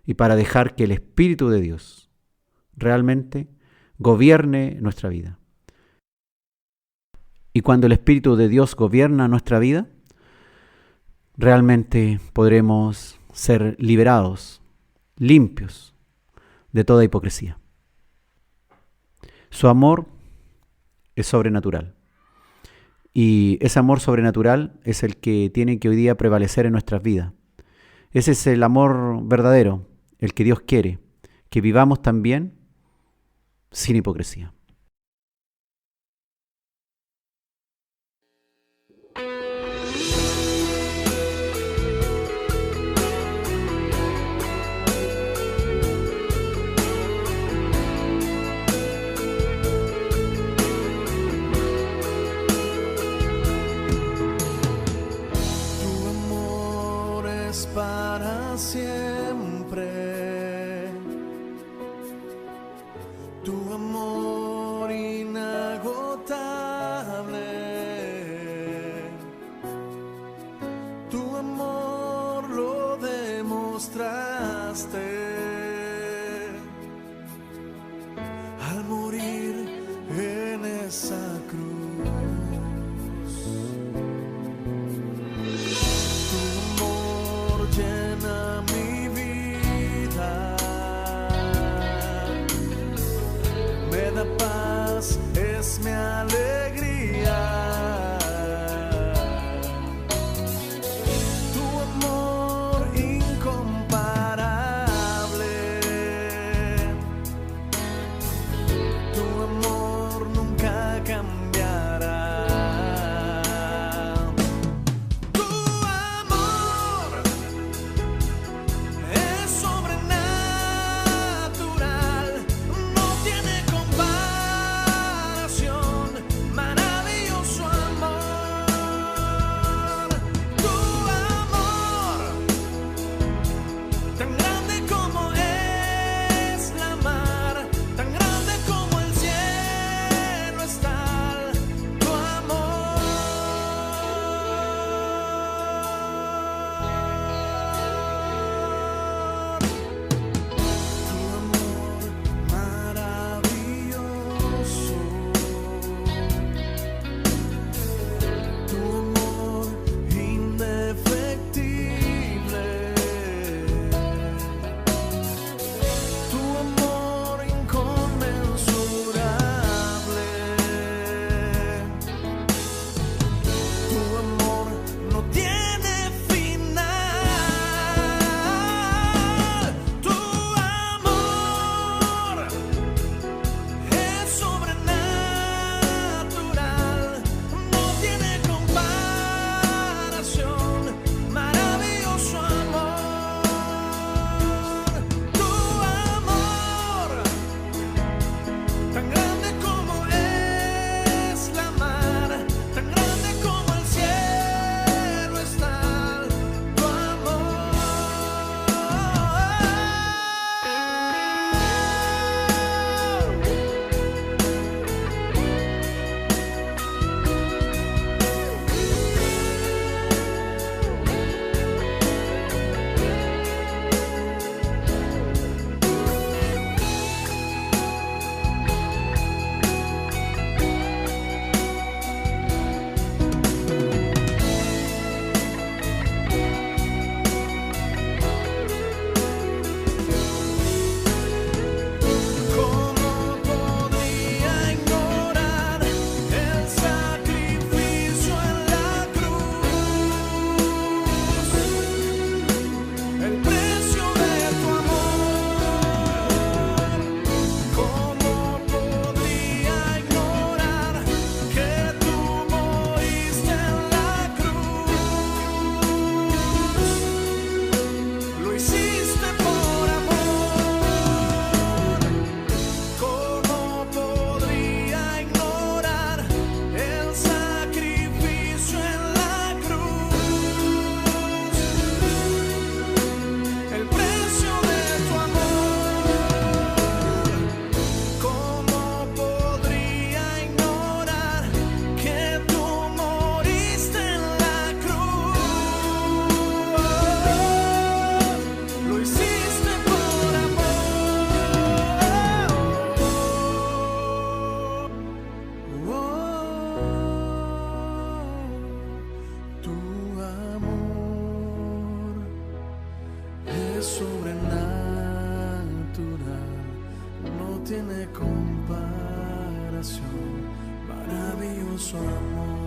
y para dejar que el Espíritu de Dios realmente gobierne nuestra vida. Y cuando el Espíritu de Dios gobierna nuestra vida, realmente podremos ser liberados, limpios de toda hipocresía. Su amor es sobrenatural. Y ese amor sobrenatural es el que tiene que hoy día prevalecer en nuestras vidas. Ese es el amor verdadero, el que Dios quiere, que vivamos también sin hipocresía. Para siempre, tu amor inagotable, tu amor lo demostraste al morir en esa cruz. Llena mi vida, me da paz, es mi alegría. Tu amor es sobrenatural, no tiene comparación. Maravilloso amor.